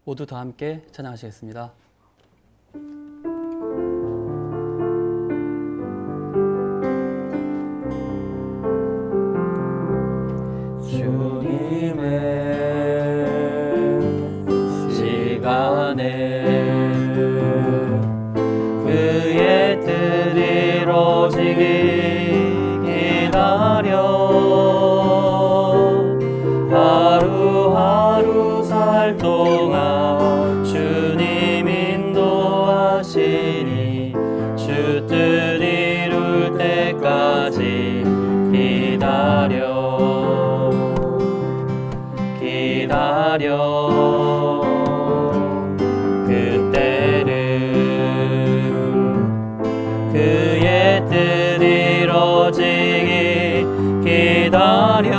모두 다 함께 찬양하시겠습니다. 주님의 시간에 그의 뜻 이루어지기 기다려 하루하루 살 동안 주님 인도하시니 주 뜻 이룰 때까지 기다려 그때는 그의 뜻 이루어지기 기다려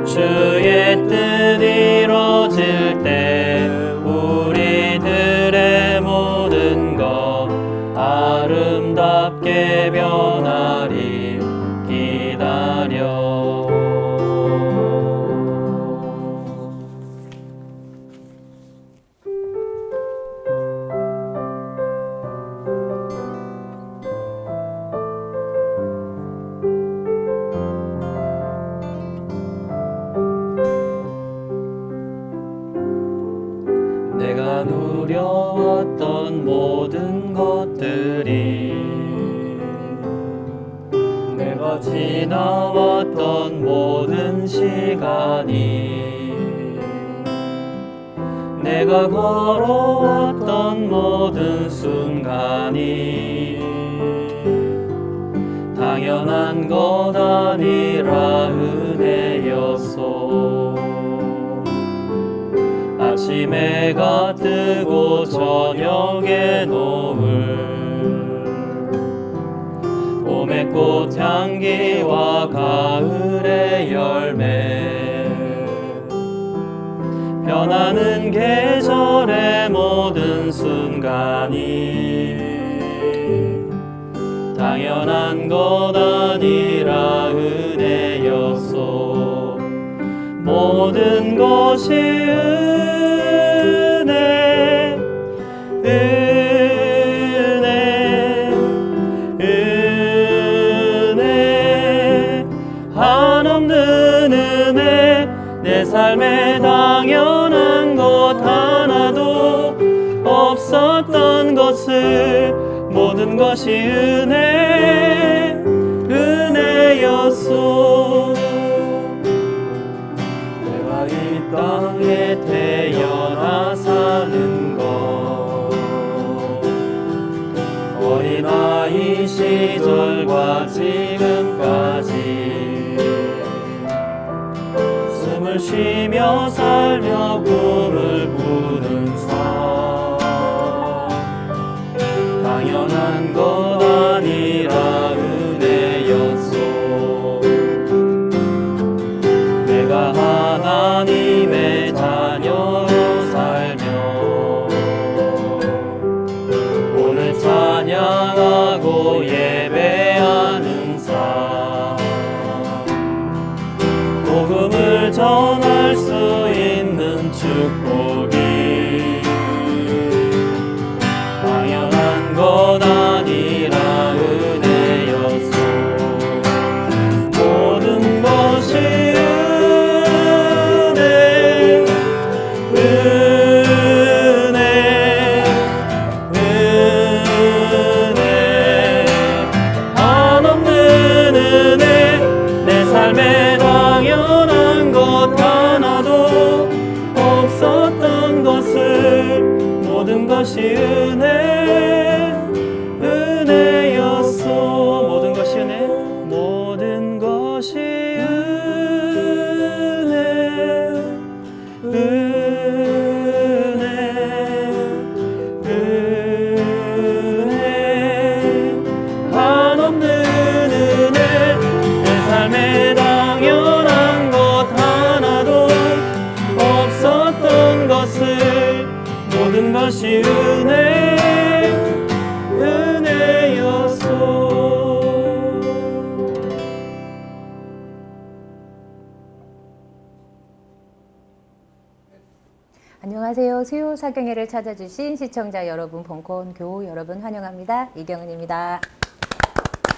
주의 뜻 이루어질 때 우리들의 모든 것 아름답게 변하리 기다려. 내가 누려왔던 모든 것들이 내가 지나왔던 모든 시간이 내가 걸어왔던 모든 순간이 당연한 것 아니라 은혜였소. 아침에 해가 뜨고 저녁에 노을 봄의 꽃향기와 가을의 열매 변하는 계절의 모든 순간이 당연한 것 아니라 은혜였소. 모든 것이 은혜 한없는 은혜 내 삶에 당연한 것 하나도 없었던 것을 모든 것이 은혜였소. 내가 이 땅에 태어나 사는 것 어린아이 시절과 지금까지 숨을 쉬며 살며 꿈을 꾸는 삶 당연한 것 아니라 은혜였소. 내가 하나님의 자녀로 살며 오늘 찬양하고 예배하는 삶 복음을 전할 수 있는 축복이 당연한 것 아니라 은혜였소. 모든 것이 한없는 은혜 내 삶에 당연한 것 하나도 없었던 것을 모든 것이 은혜였소. 모든 것이 모든 것이 한없는 은혜 내 삶에 당연한 것 하나도 없었던 것을 모든 것이 은혜였소. 안녕하세요. 수요 사경회를 찾아주신 시청자 여러분, 벙커원 교우 여러분 환영합니다. 이경은입니다.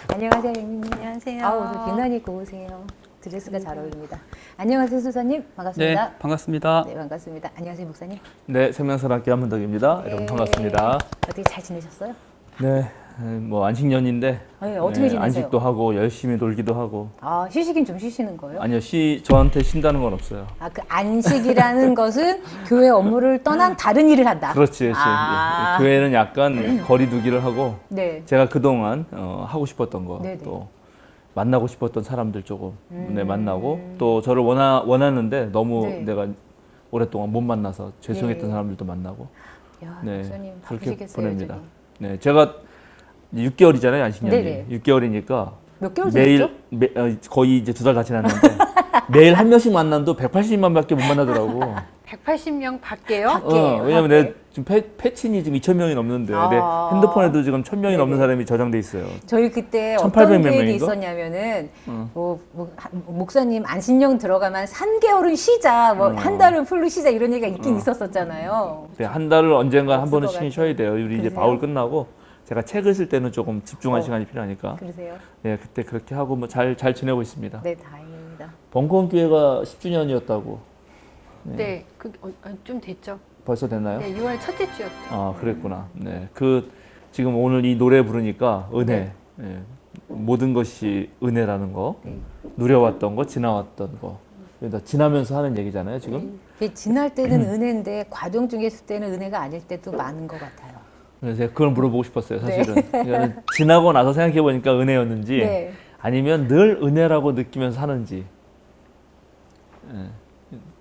안녕하세요, 영민님. 안녕하세요. 오늘 비난이 고우세요. 드레스가 잘 어울립니다. 안녕하세요, 수사님. 반갑습니다. 네, 반갑습니다. 네, 반갑습니다. 안녕하세요, 목사님. 네, 생명사랑교회 한문덕입니다. 네. 여러분 반갑습니다. 어떻게 잘 지내셨어요? 네, 뭐 안식년인데 네, 어떻게 지내세요? 안식도 하고 열심히 놀기도 하고. 휴식은 좀 쉬시는 거예요? 아니요, 저한테 쉰다는 건 없어요. 그 안식이라는 것은 교회 업무를 떠난 다른 일을 한다. 그렇지, 그렇지. 아. 예, 교회는 약간 거리두기를 하고 네. 제가 그동안 하고 싶었던 거, 네네. 또 만나고 싶었던 사람들 조금 만나고 또 저를 원하는데 너무 네. 내가 오랫동안 못 만나서 죄송했던 네. 사람들도 만나고. 야, 네, 목사님 그렇게 바쁘시겠어요, 보냅니다. 요즘. 네, 제가 6개월이잖아요, 안식년이. 네네. 6개월이니까 몇 개월 매일 지났죠? 거의 이제 2달 다 지났는데 매일 한 명씩 만나도 180만밖에 못 만나더라고. 180명 밖에요? 밖에요. 왜냐면 밖에. 내 지금 패친이 지금 2,000명이 넘는데 아. 내 핸드폰에도 지금 1,000명이 넘는 네네. 사람이 저장돼 있어요. 저희 그때 1800 어떤 몇 계획이 명인가? 있었냐면은 목사님 안식년 들어가면 3개월은 쉬자, 한 달은 풀로 쉬자 이런 얘기가 있긴 있었었잖아요. 네, 한 달을 언젠가 한 없을 번은 것 쉬긴 같아요. 쉬어야 돼요. 우리 이제 그러세요? 바울 끝나고 제가 책을 쓸 때는 조금 집중한 시간이 필요하니까. 그러세요? 네, 그때 그렇게 하고 뭐 잘 지내고 있습니다. 네, 다행입니다. 벙커원 교회가 10주년이었다고. 네, 좀 됐죠. 벌써 됐나요? 네, 6월 첫째 주였죠. 아, 그랬구나. 네. 지금 오늘 이 노래 부르니까 은혜. 네. 모든 것이 은혜라는 거. 네. 누려왔던 거, 지나왔던 거. 그러니까 지나면서 하는 얘기잖아요, 지금. 이게 지날 때는 은혜인데 과정 중에 있을 때는 은혜가 아닐 때도 많은 것 같아요. 그래서 제가 그걸 물어보고 싶었어요, 사실은. 이거는 지나고 나서 생각해 보니까 은혜였는지 네. 아니면 늘 은혜라고 느끼면서 사는지. 네.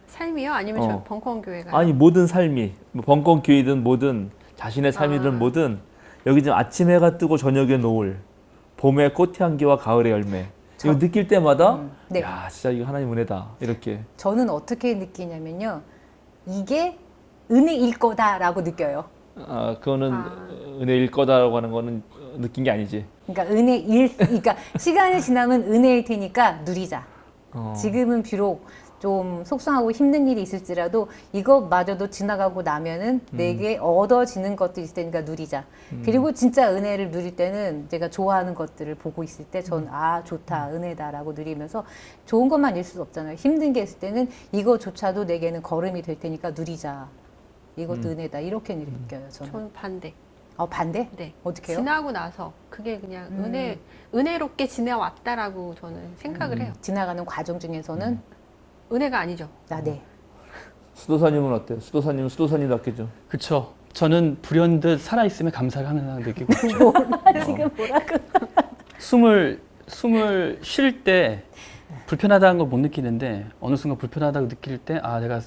삶이요? 아니면 저 벙커원 교회가? 아니, 모든 삶이 뭐 벙커원 교회든 뭐든 자신의 삶이든 뭐든 여기 지금 아침 해가 뜨고 저녁에 노을, 봄의 꽃향기와 가을의 열매. 이거 느낄 때마다 네. 야, 진짜 이거 하나님 은혜다. 이렇게. 저는 어떻게 느끼냐면요. 이게 은혜일 거다라고 느껴요. 그거는 은혜일 거다라고 하는 거는 느낀 게 아니지. 그러니까 그러니까 시간이 지나면 은혜일 테니까 누리자. 지금은 비록 좀 속상하고 힘든 일이 있을지라도 이것마저도 지나가고 나면은 내게 얻어지는 것도 있을 테니까 누리자. 그리고 진짜 은혜를 누릴 때는 제가 좋아하는 것들을 보고 있을 때 전 좋다, 은혜다라고 누리면서 좋은 것만 일 수 없잖아요. 힘든 게 있을 때는 이거조차도 내게는 걸음이 될 테니까 누리자. 이것도 은혜다. 이렇게 느껴요, 저는. 전 반대. 반대? 네. 어떻게 해요? 지나고 나서 그게 그냥 은혜롭게 지내왔다라고 저는 생각을 해요. 지나가는 과정 중에서는 은혜가 아니죠. 네. 수도사님은 어때요? 수도사님은 수도사님답겠죠. 그렇죠. 저는 불현듯 살아있음에 감사를 항상 느끼고 있죠. 지금 뭐라고? 숨을 쉴 때 불편하다는 걸 못 느끼는데 어느 순간 불편하다고 느낄 때 내가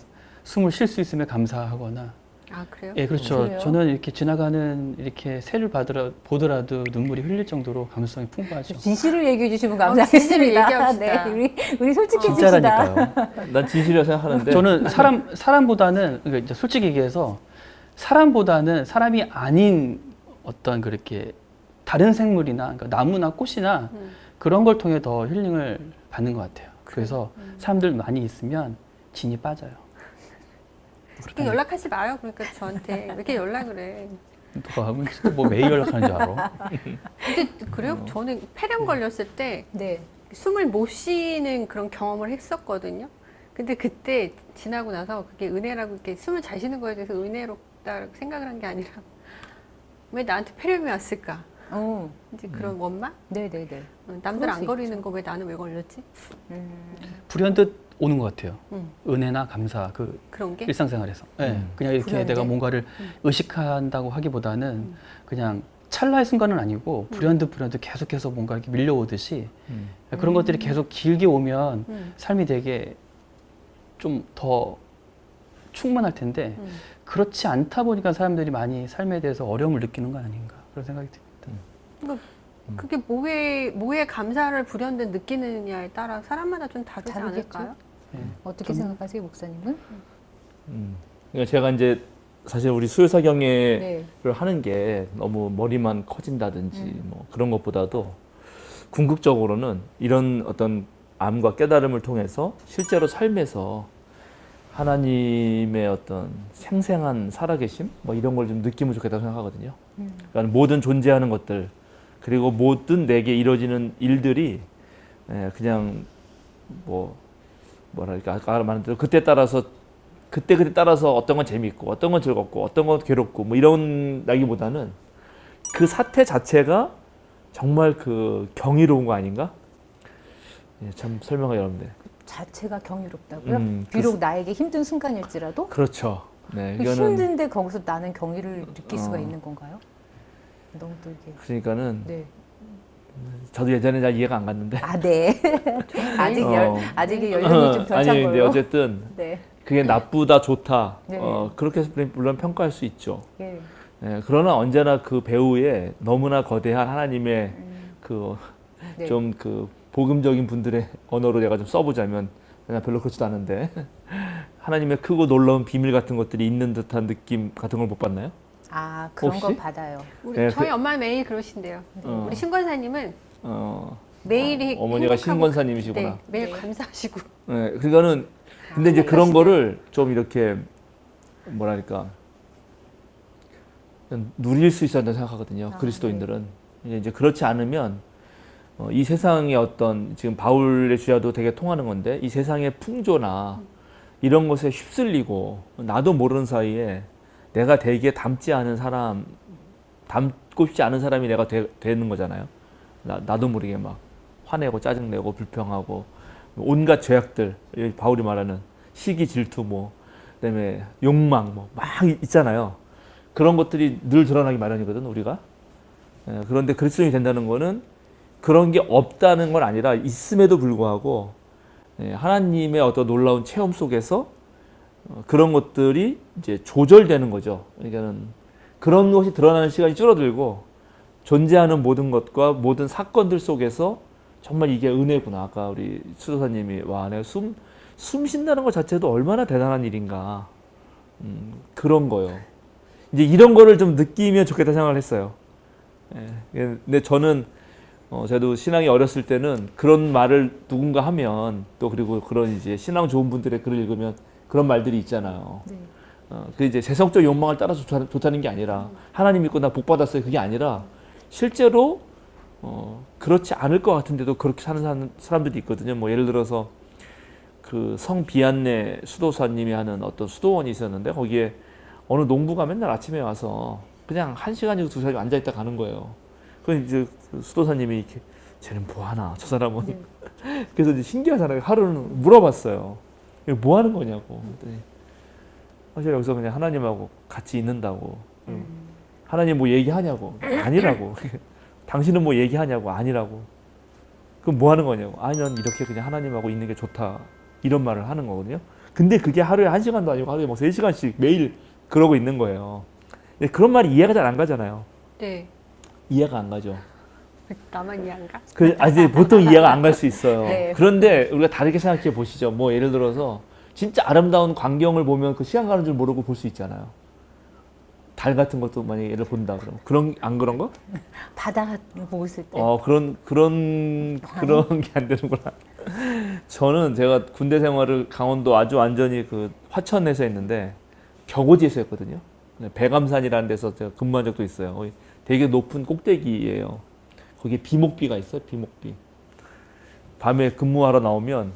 숨을 쉴 수 있음에 감사하거나. 아, 그래요? 예, 그렇죠. 그래요? 저는 이렇게 지나가는 이렇게 새를 보더라도 눈물이 흘릴 정도로 감수성이 풍부하죠. 진실을 얘기해 주시면 진실을 감사하겠습니다. 얘기합시다. 네, 우리 솔직해집시다. 진짜라니까요. 난 진실이라 생각하는데. 저는 사람보다는 그러니까 이제 솔직히 얘기해서 사람보다는 사람이 아닌 어떤 그렇게 다른 생물이나 그러니까 나무나 꽃이나 그런 걸 통해 더 힐링을 받는 것 같아요. 그래서 사람들 많이 있으면 진이 빠져요. 그렇게 연락하지 마요. 그러니까 저한테 왜 이렇게 연락을 해? 누가 하면 진짜 뭐 매일 연락하는 줄 알아. 근데 그래요? 저는 폐렴 걸렸을 때 네. 숨을 못 쉬는 그런 경험을 했었거든요. 근데 그때 지나고 나서 그게 은혜라고 이렇게 숨을 잘 쉬는 거에 대해서 은혜롭다고 생각을 한 게 아니라 왜 나한테 폐렴이 왔을까? 이제 그런 원망? 네네네. 남들 그럴 안 수 걸리는 거 왜 나는 왜 걸렸지? 불현듯 오는 것 같아요. 음. 은혜나 감사 그런 게? 일상생활에서. 네, 그냥 이렇게 불현듯? 내가 뭔가를 의식한다고 하기보다는 그냥 찰나의 순간은 아니고 불현듯 계속해서 뭔가 이렇게 밀려오듯이 그런 것들이 계속 길게 오면 삶이 되게 좀 더 충만할 텐데 그렇지 않다 보니까 사람들이 많이 삶에 대해서 어려움을 느끼는 거 아닌가 그런 생각이 듭니다. 그러니까 그게 뭐에 감사를 불현듯 느끼느냐에 따라 사람마다 좀 다르지 다르겠죠? 않을까요? 어떻게 생각하세요, 목사님은? 그러니까 제가 이제 사실 우리 수요사경회를 네. 하는 게 너무 머리만 커진다든지 뭐 그런 것보다도 궁극적으로는 이런 어떤 암과 깨달음을 통해서 실제로 삶에서 하나님의 어떤 생생한 살아계심 뭐 이런 걸 좀 느끼면 좋겠다고 생각하거든요. 그러니까 모든 존재하는 것들 그리고 모든 내게 이루어지는 일들이 그냥 뭐랄까 아까 말한 대로 그때 따라서 어떤 건 재미있고 어떤 건 즐겁고 어떤 건 괴롭고 뭐 이런 나기보다는 그 사태 자체가 정말 그 경이로운 거 아닌가? 참 설명하기 어렵네. 자체가 경이롭다고요? 비록 나에게 힘든 순간일지라도? 그렇죠. 네, 그 이거는 힘든데 거기서 나는 경의를 느낄 수가 있는 건가요? 너무 또 이게. 그러니까는 네. 저도 예전에 잘 이해가 안 갔는데. 아, 네. 아직 연령이 좀 덜 찬 아니 근데 걸로. 어쨌든 네. 그게 나쁘다 좋다 네. 그렇게 해서 물론 평가할 수 있죠. 예. 그러나 언제나 그 배후에 너무나 거대한 하나님의 네. 좀 그 복음적인 분들의 언어로 내가 좀 써보자면 그냥 별로 그렇지도 않은데 하나님의 크고 놀라운 비밀 같은 것들이 있는 듯한 느낌 같은 걸 못 봤나요? 아, 그런 혹시? 거 받아요. 저희 엄마는 매일 그러신대요. 우리 신권사님은 매일이 어머니가 행복하고 신권사님이시구나. 네, 매일 네. 감사하시고. 네, 그러니까는 근데 이제 그런 거를 좀 이렇게 뭐랄까 누릴 수 있어야 한다고 생각하거든요. 그리스도인들은 이제 그렇지 않으면 이 세상의 어떤 지금 바울의 주야도 되게 통하는 건데 이 세상의 풍조나 이런 것에 휩쓸리고 나도 모르는 사이에 내가 되게 닮지 않은 사람, 닮고 싶지 않은 사람이 내가 되는 거잖아요. 나도 모르게 막 화내고 짜증내고 불평하고 온갖 죄악들, 바울이 말하는 시기, 질투, 뭐 그다음에 욕망 뭐 막 있잖아요. 그런 것들이 늘 드러나기 마련이거든 우리가. 그런데 그리스도인이 된다는 거는 그런 게 없다는 건 아니라 있음에도 불구하고 하나님의 어떤 놀라운 체험 속에서 그런 것들이 이제 조절되는 거죠. 그러니까는 그런 것이 드러나는 시간이 줄어들고 존재하는 모든 것과 모든 사건들 속에서 정말 이게 은혜구나. 아까 우리 수도사님이 와, 내가 숨 쉰다는 것 자체도 얼마나 대단한 일인가. 그런 거요. 이제 이런 거를 좀 느끼면 좋겠다 생각을 했어요. 근데 저는 저도 신앙이 어렸을 때는 그런 말을 누군가 하면 또 그리고 그런 이제 신앙 좋은 분들의 글을 읽으면 그런 말들이 있잖아요. 네. 그 이제 세상적 욕망을 따라서 좋다는 게 아니라 하나님 믿고 나 복 받았어요. 그게 아니라 실제로 그렇지 않을 것 같은데도 그렇게 사는 사람들이 있거든요. 뭐 예를 들어서 그 성 비안내 수도사님이 하는 어떤 수도원이 있었는데 거기에 어느 농부가 맨날 아침에 와서 그냥 1시간이고 2시간 앉아 있다 가는 거예요. 그래서 이제 수도사님이 이렇게 쟤는 뭐 하나 저 사람은 그래서 이제 신기하잖아요. 하루는 물어봤어요. 이거 뭐 하는 거냐고. 그랬더니 사실 여기서 그냥 하나님하고 같이 있는다고. 하나님 뭐 얘기하냐고. 아니라고. 당신은 뭐 얘기하냐고. 아니라고. 그럼 뭐 하는 거냐고. 아니 난 이렇게 그냥 하나님하고 있는 게 좋다. 이런 말을 하는 거거든요. 근데 그게 하루에 1시간도 아니고 하루에 뭐 3시간씩 매일 그러고 있는 거예요. 근데 그런 말이 이해가 잘 안 가잖아요. 네. 이해가 안 가죠. 나만 이해한가? 이제 보통 이해가 안 갈 수 있어요. 네. 그런데 우리가 다르게 생각해 보시죠. 뭐 예를 들어서 진짜 아름다운 광경을 보면 그 시간 가는 줄 모르고 볼 수 있잖아요. 달 같은 것도 만약에 얘를 본다 그러면 안 그런 거? 바다 보고 있을 때. 그런 게 안 되는구나. 저는 제가 군대 생활을 강원도 아주 완전히 그 화천에서 했는데 벽오지에서 했거든요. 백암산이라는 데서 제가 근무한 적도 있어요. 거기 되게 높은 꼭대기예요. 거기에 비목비가 있어요. 비목비. 밤에 근무하러 나오면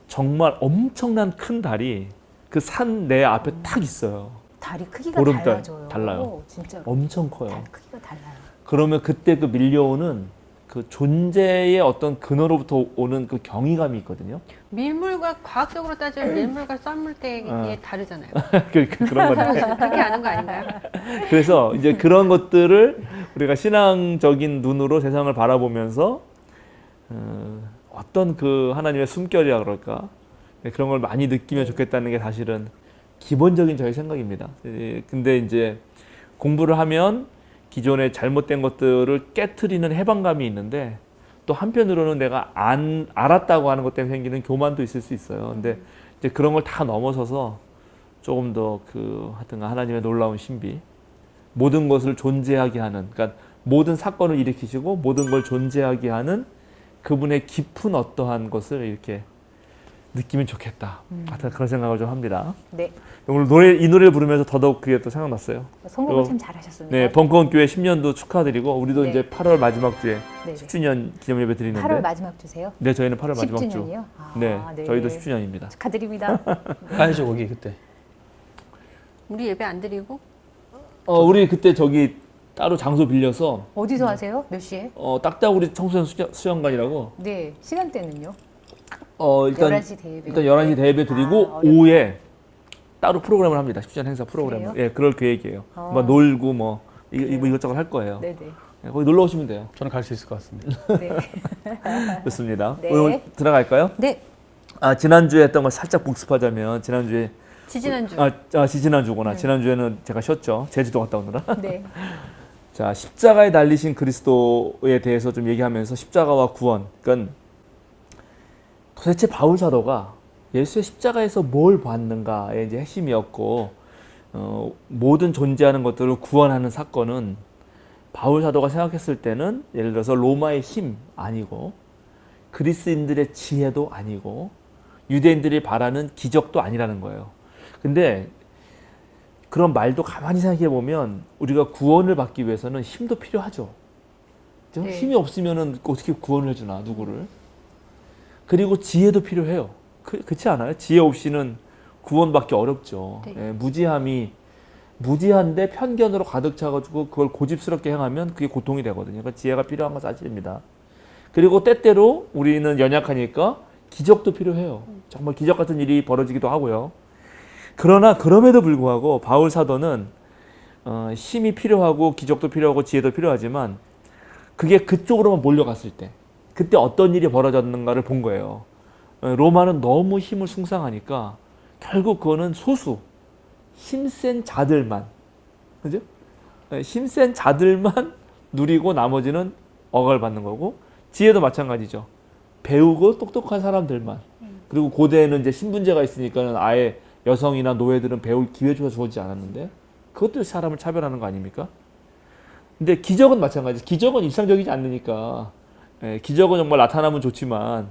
정말 엄청난 큰 달이 그 산 내 앞에 딱 있어요. 달이 크기가 보름달 달라져요. 달라요. 진짜로. 엄청 커요. 달 크기가 달라요. 그러면 그때 그 밀려오는 그 존재의 어떤 근원으로부터 오는 그 경이감이 있거든요. 밀물과 과학적으로 따지면 밀물과 썰물때에 다르잖아요. 그런 건데. 그렇게 아는 거 아닌가요? 그래서 이제 그런 것들을 우리가 신앙적인 눈으로 세상을 바라보면서 어떤 그 하나님의 숨결이라 그럴까 그런 걸 많이 느끼면 좋겠다는 게 사실은 기본적인 저의 생각입니다. 근데 이제 공부를 하면 기존의 잘못된 것들을 깨트리는 해방감이 있는데 또 한편으로는 내가 알았다고 하는 것 때문에 생기는 교만도 있을 수 있어요. 근데 이제 그런 걸 다 넘어서서 조금 더 하여튼 하나님의 놀라운 신비, 모든 것을 존재하게 하는, 그러니까 모든 사건을 일으키시고 모든 걸 존재하게 하는 그분의 깊은 어떠한 것을 이렇게 느끼면 좋겠다. 하여튼 그런 생각을 좀 합니다. 네. 오늘 이 노래를 부르면서 더더욱 그게 또 생각났어요. 선곡을 또, 참 잘하셨습니다. 네, 벙커원교회 10년도 축하드리고 우리도 네. 이제 8월 마지막 주에 네. 10주년 기념 예배 드리는데 8월 마지막 주세요. 네, 저희는 8월 마지막 주. 10주년이요? 아, 네, 저희도 10주년입니다. 축하드립니다. 가야죠 거기 그때. 우리 예배 안 드리고 우리 그때 저기 따로 장소 빌려서 어디서 하세요? 몇 시에? 딱따구리 청소년 수영관이라고 네, 시간대는요? 일단 11시 대예배. 일단 11시 대예배 드리고 어렵다. 오후에 따로 프로그램을 합니다. 10주년 행사 프로그램을. 그래요? 예, 그럴 계획이에요. 뭐 놀고 뭐 이것저것 할 거예요. 네네. 예, 거기 놀러 오시면 돼요. 저는 갈 수 있을 것 같습니다. 네. 좋습니다. 네. 오늘 들어갈까요? 네. 지난주에 했던 걸 살짝 복습하자면 지난주에 지지난주 지난주구나. 지난주에는 제가 쉬었죠. 제주도 갔다 오느라. 네. 자, 십자가에 달리신 그리스도에 대해서 좀 얘기하면서 십자가와 구원. 그러니까 도대체 바울 사도가 예수의 십자가에서 뭘 봤는가의 이제 핵심이었고, 모든 존재하는 것들을 구원하는 사건은 바울 사도가 생각했을 때는 예를 들어서 로마의 힘 아니고, 그리스인들의 지혜도 아니고, 유대인들이 바라는 기적도 아니라는 거예요. 근데 그런 말도 가만히 생각해 보면 우리가 구원을 받기 위해서는 힘도 필요하죠. 그죠? 네. 힘이 없으면은 어떻게 구원을 해주나 누구를? 그리고 지혜도 필요해요. 그렇지 않아요? 지혜 없이는 구원받기 어렵죠. 네. 예, 무지한데 편견으로 가득 차가지고 그걸 고집스럽게 행하면 그게 고통이 되거든요. 그러니까 지혜가 필요한 건 사실입니다. 그리고 때때로 우리는 연약하니까 기적도 필요해요. 정말 기적 같은 일이 벌어지기도 하고요. 그러나 그럼에도 불구하고 바울 사도는 힘이 필요하고 기적도 필요하고 지혜도 필요하지만 그게 그쪽으로만 몰려갔을 때 그때 어떤 일이 벌어졌는가를 본 거예요. 로마는 너무 힘을 숭상하니까 결국 그거는 소수 힘센 자들만, 그죠? 힘센 자들만 누리고 나머지는 억압을 받는 거고, 지혜도 마찬가지죠. 배우고 똑똑한 사람들만. 그리고 고대에는 이제 신분제가 있으니까는 아예 여성이나 노예들은 배울 기회조차 주어지지 않았는데, 그것도 사람을 차별하는 거 아닙니까? 근데 기적은 마찬가지. 기적은 일상적이지 않으니까, 기적은 정말 나타나면 좋지만,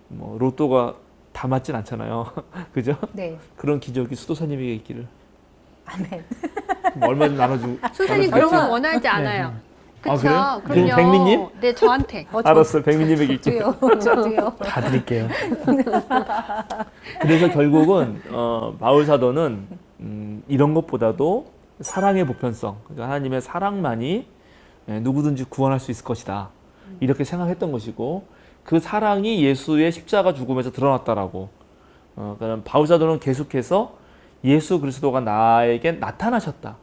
뭐 로또가 다 맞진 않잖아요. 그죠? 네. 그런 기적이 수도사님에게 있기를. 아멘. 얼마 좀 나눠주고. 소사님 그런 건 원하지 않아요. 그쵸? 그래요? 그럼요. 백미님? 네, 저한테. 알았어요. 백미님에게 있죠. 저도요. 다 드릴게요. 그래서 결국은 바울 사도는 이런 것보다도 사랑의 보편성, 그러니까 하나님의 사랑만이 누구든지 구원할 수 있을 것이다. 이렇게 생각했던 것이고 그 사랑이 예수의 십자가 죽음에서 드러났다라고. 그러니까 바울 사도는 계속해서 예수 그리스도가 나에게 나타나셨다,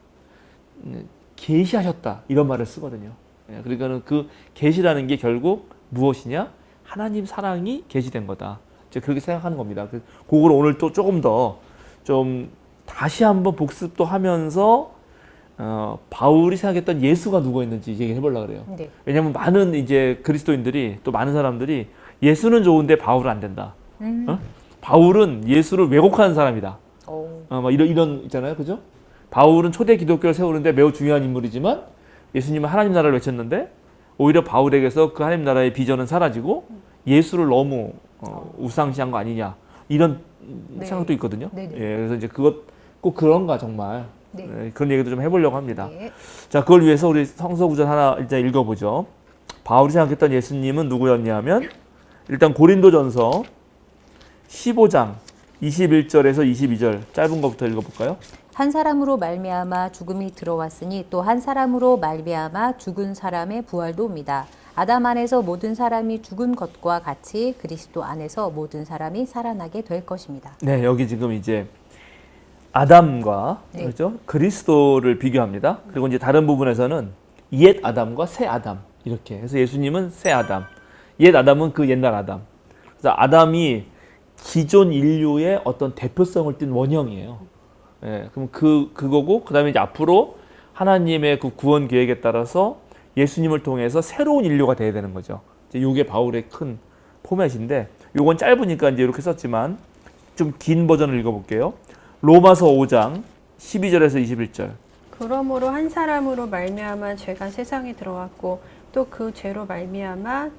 계시하셨다 이런 말을 쓰거든요. 그러니까는 그 계시라는 게 결국 무엇이냐? 하나님 사랑이 계시된 거다. 제가 그렇게 생각하는 겁니다. 그걸 오늘 또 조금 더 좀 다시 한번 복습도 하면서 바울이 생각했던 예수가 누구였는지 얘기해 보려고 그래요. 네. 왜냐하면 많은 이제 그리스도인들이 또 많은 사람들이 예수는 좋은데 바울은 안 된다. 바울은 예수를 왜곡하는 사람이다. 막 이런 있잖아요, 그죠? 바울은 초대 기독교를 세우는데 매우 중요한 인물이지만 예수님은 하나님 나라를 외쳤는데 오히려 바울에게서 그 하나님 나라의 비전은 사라지고 예수를 너무 우상시한 거 아니냐 이런 네. 생각도 있거든요. 네네. 예, 그래서 이제 꼭 그런가 정말 네. 그런 얘기도 좀 해보려고 합니다. 네. 자, 그걸 위해서 우리 성서구절 하나 일단 읽어보죠. 바울이 생각했던 예수님은 누구였냐면 일단 고린도전서 15장 21절에서 22절 짧은 것부터 읽어볼까요? 한 사람으로 말미암아 죽음이 들어왔으니 또 한 사람으로 말미암아 죽은 사람의 부활도 옵니다. 아담 안에서 모든 사람이 죽은 것과 같이 그리스도 안에서 모든 사람이 살아나게 될 것입니다. 네, 여기 지금 이제 아담과 네. 그렇죠? 그리스도를 비교합니다. 그리고 이제 다른 부분에서는 옛 아담과 새 아담 이렇게 해서 예수님은 새 아담, 옛 아담은 그 옛날 아담. 그래서 아담이 기존 인류의 어떤 대표성을 띈 원형이에요. 예, 그럼 그거고 그다음에 이제 앞으로 하나님의 그 구원 계획에 따라서 예수님을 통해서 새로운 인류가 돼야 되는 거죠. 이제 요게 바울의 큰 포맷인데 요건 짧으니까 이제 이렇게 썼지만 좀 긴 버전을 읽어볼게요. 로마서 5장 12절에서 21절. 그러므로 한 사람으로 말미암아 죄가 세상에 들어왔고 또 그 죄로 말미암아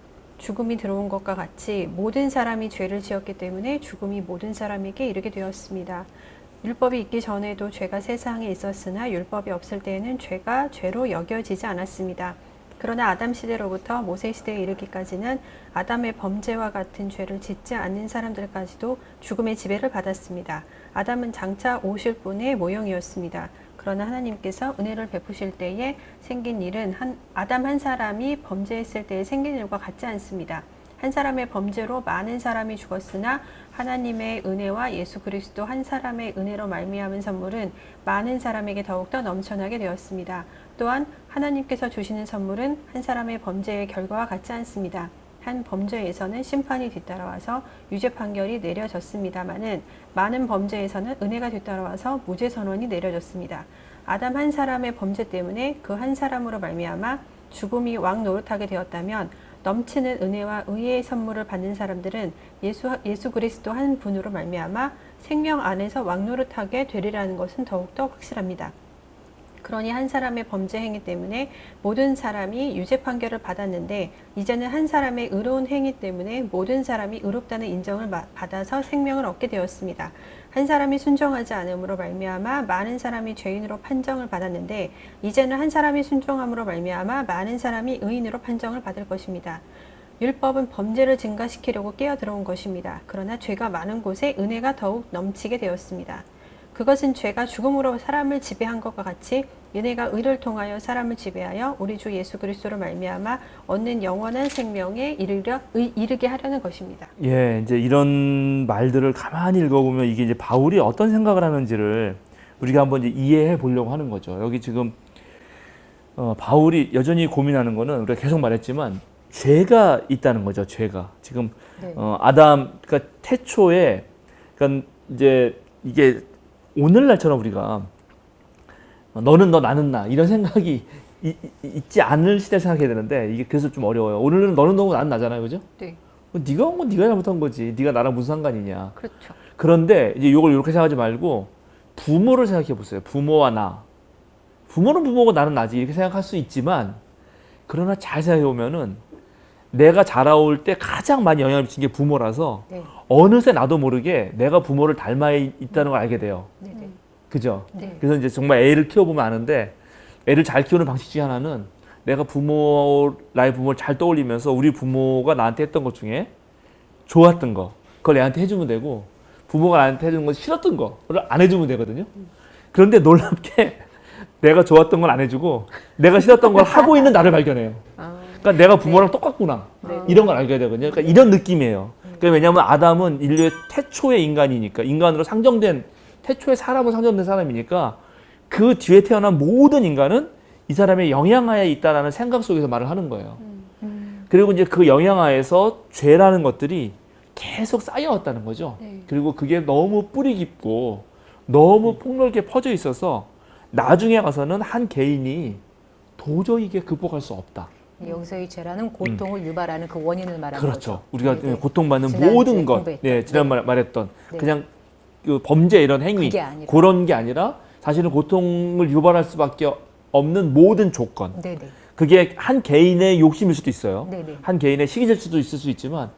죽음이 들어온 것과 같이 모든 사람이 죄를 지었기 때문에 죽음이 모든 사람에게 이르게 되었습니다. 율법이 있기 전에도 죄가 세상에 있었으나 율법이 없을 때에는 죄가 죄로 여겨지지 않았습니다. 그러나 아담 시대로부터 모세 시대에 이르기까지는 아담의 범죄와 같은 죄를 짓지 않는 사람들까지도 죽음의 지배를 받았습니다. 아담은 장차 오실 분의 모형이었습니다. 그러나 하나님께서 은혜를 베푸실 때에 생긴 일은 아담 한 사람이 범죄했을 때에 생긴 일과 같지 않습니다. 한 사람의 범죄로 많은 사람이 죽었으나 하나님의 은혜와 예수 그리스도 한 사람의 은혜로 말미암은 선물은 많은 사람에게 더욱더 넘쳐나게 되었습니다. 또한 하나님께서 주시는 선물은 한 사람의 범죄의 결과와 같지 않습니다. 한 범죄에서는 심판이 뒤따라와서 유죄 판결이 내려졌습니다마는 많은 범죄에서는 은혜가 뒤따라와서 무죄 선언이 내려졌습니다. 아담 한 사람의 범죄 때문에 그 한 사람으로 말미암아 죽음이 왕 노릇하게 되었다면 넘치는 은혜와 의의 선물을 받는 사람들은 예수 그리스도 한 분으로 말미암아 생명 안에서 왕 노릇하게 되리라는 것은 더욱더 확실합니다. 그러니 한 사람의 범죄 행위 때문에 모든 사람이 유죄 판결을 받았는데 이제는 한 사람의 의로운 행위 때문에 모든 사람이 의롭다는 인정을 받아서 생명을 얻게 되었습니다. 한 사람이 순종하지 않음으로 말미암아 많은 사람이 죄인으로 판정을 받았는데 이제는 한 사람이 순종함으로 말미암아 많은 사람이 의인으로 판정을 받을 것입니다. 율법은 범죄를 증가시키려고 끼어들어온 것입니다. 그러나 죄가 많은 곳에 은혜가 더욱 넘치게 되었습니다. 그것은 죄가 죽음으로 사람을 지배한 것과 같이 은혜가 의를 통하여 사람을 지배하여 우리 주 예수 그리스도로 말미암아 얻는 영원한 생명에 이르게 하려는 것입니다. 예, 이제 이런 말들을 가만히 읽어보면 이게 이제 바울이 어떤 생각을 하는지를 우리가 한번 이제 이해해 보려고 하는 거죠. 여기 지금 바울이 여전히 고민하는 거는 우리가 계속 말했지만 죄가 있다는 거죠. 죄가 지금 네. 아담 그러니까 태초에 그러니까 이제 이게 오늘날처럼 우리가 너는 너 나는 나 이런 생각이 있지 않을 시대를 생각해야 되는데 이게 그래서 좀 어려워요. 오늘은 너는 너고 나는 나잖아요, 그죠? 네, 네가 한 건 네가 잘못한 거지. 네가 나랑 무슨 상관이냐. 그렇죠. 그런데 이제 이걸 이렇게 생각하지 말고 부모를 생각해 보세요. 부모와 나. 부모는 부모고 나는 나지 이렇게 생각할 수 있지만 그러나 잘 생각해 보면은 내가 자라올 때 가장 많이 영향을 미친 게 부모라서 네. 어느새 나도 모르게 내가 부모를 닮아 있다는 걸 알게 돼요. 네. 네. 그죠? 네. 그래서 이제 정말 애를 키워보면 아는데 애를 잘 키우는 방식 중에 하나는 내가 나의 부모를 잘 떠올리면서 우리 부모가 나한테 했던 것 중에 좋았던 거 그걸 애한테 해주면 되고 부모가 나한테 해주는 건 싫었던 거를 안 해주면 되거든요. 그런데 놀랍게 내가 좋았던 걸 안 해주고 내가 싫었던 걸 하고 있는 나를 발견해요. 그러니까 내가 부모랑 똑같구나. 이런 걸 알게 되거든요. 그러니까 이런 느낌이에요. 그러니까 왜냐하면 아담은 인류의 태초의 인간이니까 인간으로 상정된 태초의 사람은 상정된 사람이니까 그 뒤에 태어난 모든 인간은 이 사람의 영향하에 있다라는 생각 속에서 말을 하는 거예요. 그리고 이제 그 영향하에서 죄라는 것들이 계속 쌓여왔다는 거죠. 네. 그리고 그게 너무 뿌리 깊고 너무 폭넓게 퍼져 있어서 나중에 가서는 한 개인이 도저히 이게 극복할 수 없다. 여기서의 죄라는 고통을 유발하는 그 원인을 말하는 그렇죠. 거죠. 우리가 네, 네. 고통받는 지난주에 모든 것, 공부했던. 네, 지난번에 말했던 네. 그냥 그 범죄 이런 행위, 그게 아니라. 그런 게 아니라 사실은 고통을 유발할 수밖에 없는 모든 조건. 네네. 그게 한 개인의 욕심일 수도 있어요. 네네. 한 개인의 시기 질투도 있을 수 있지만,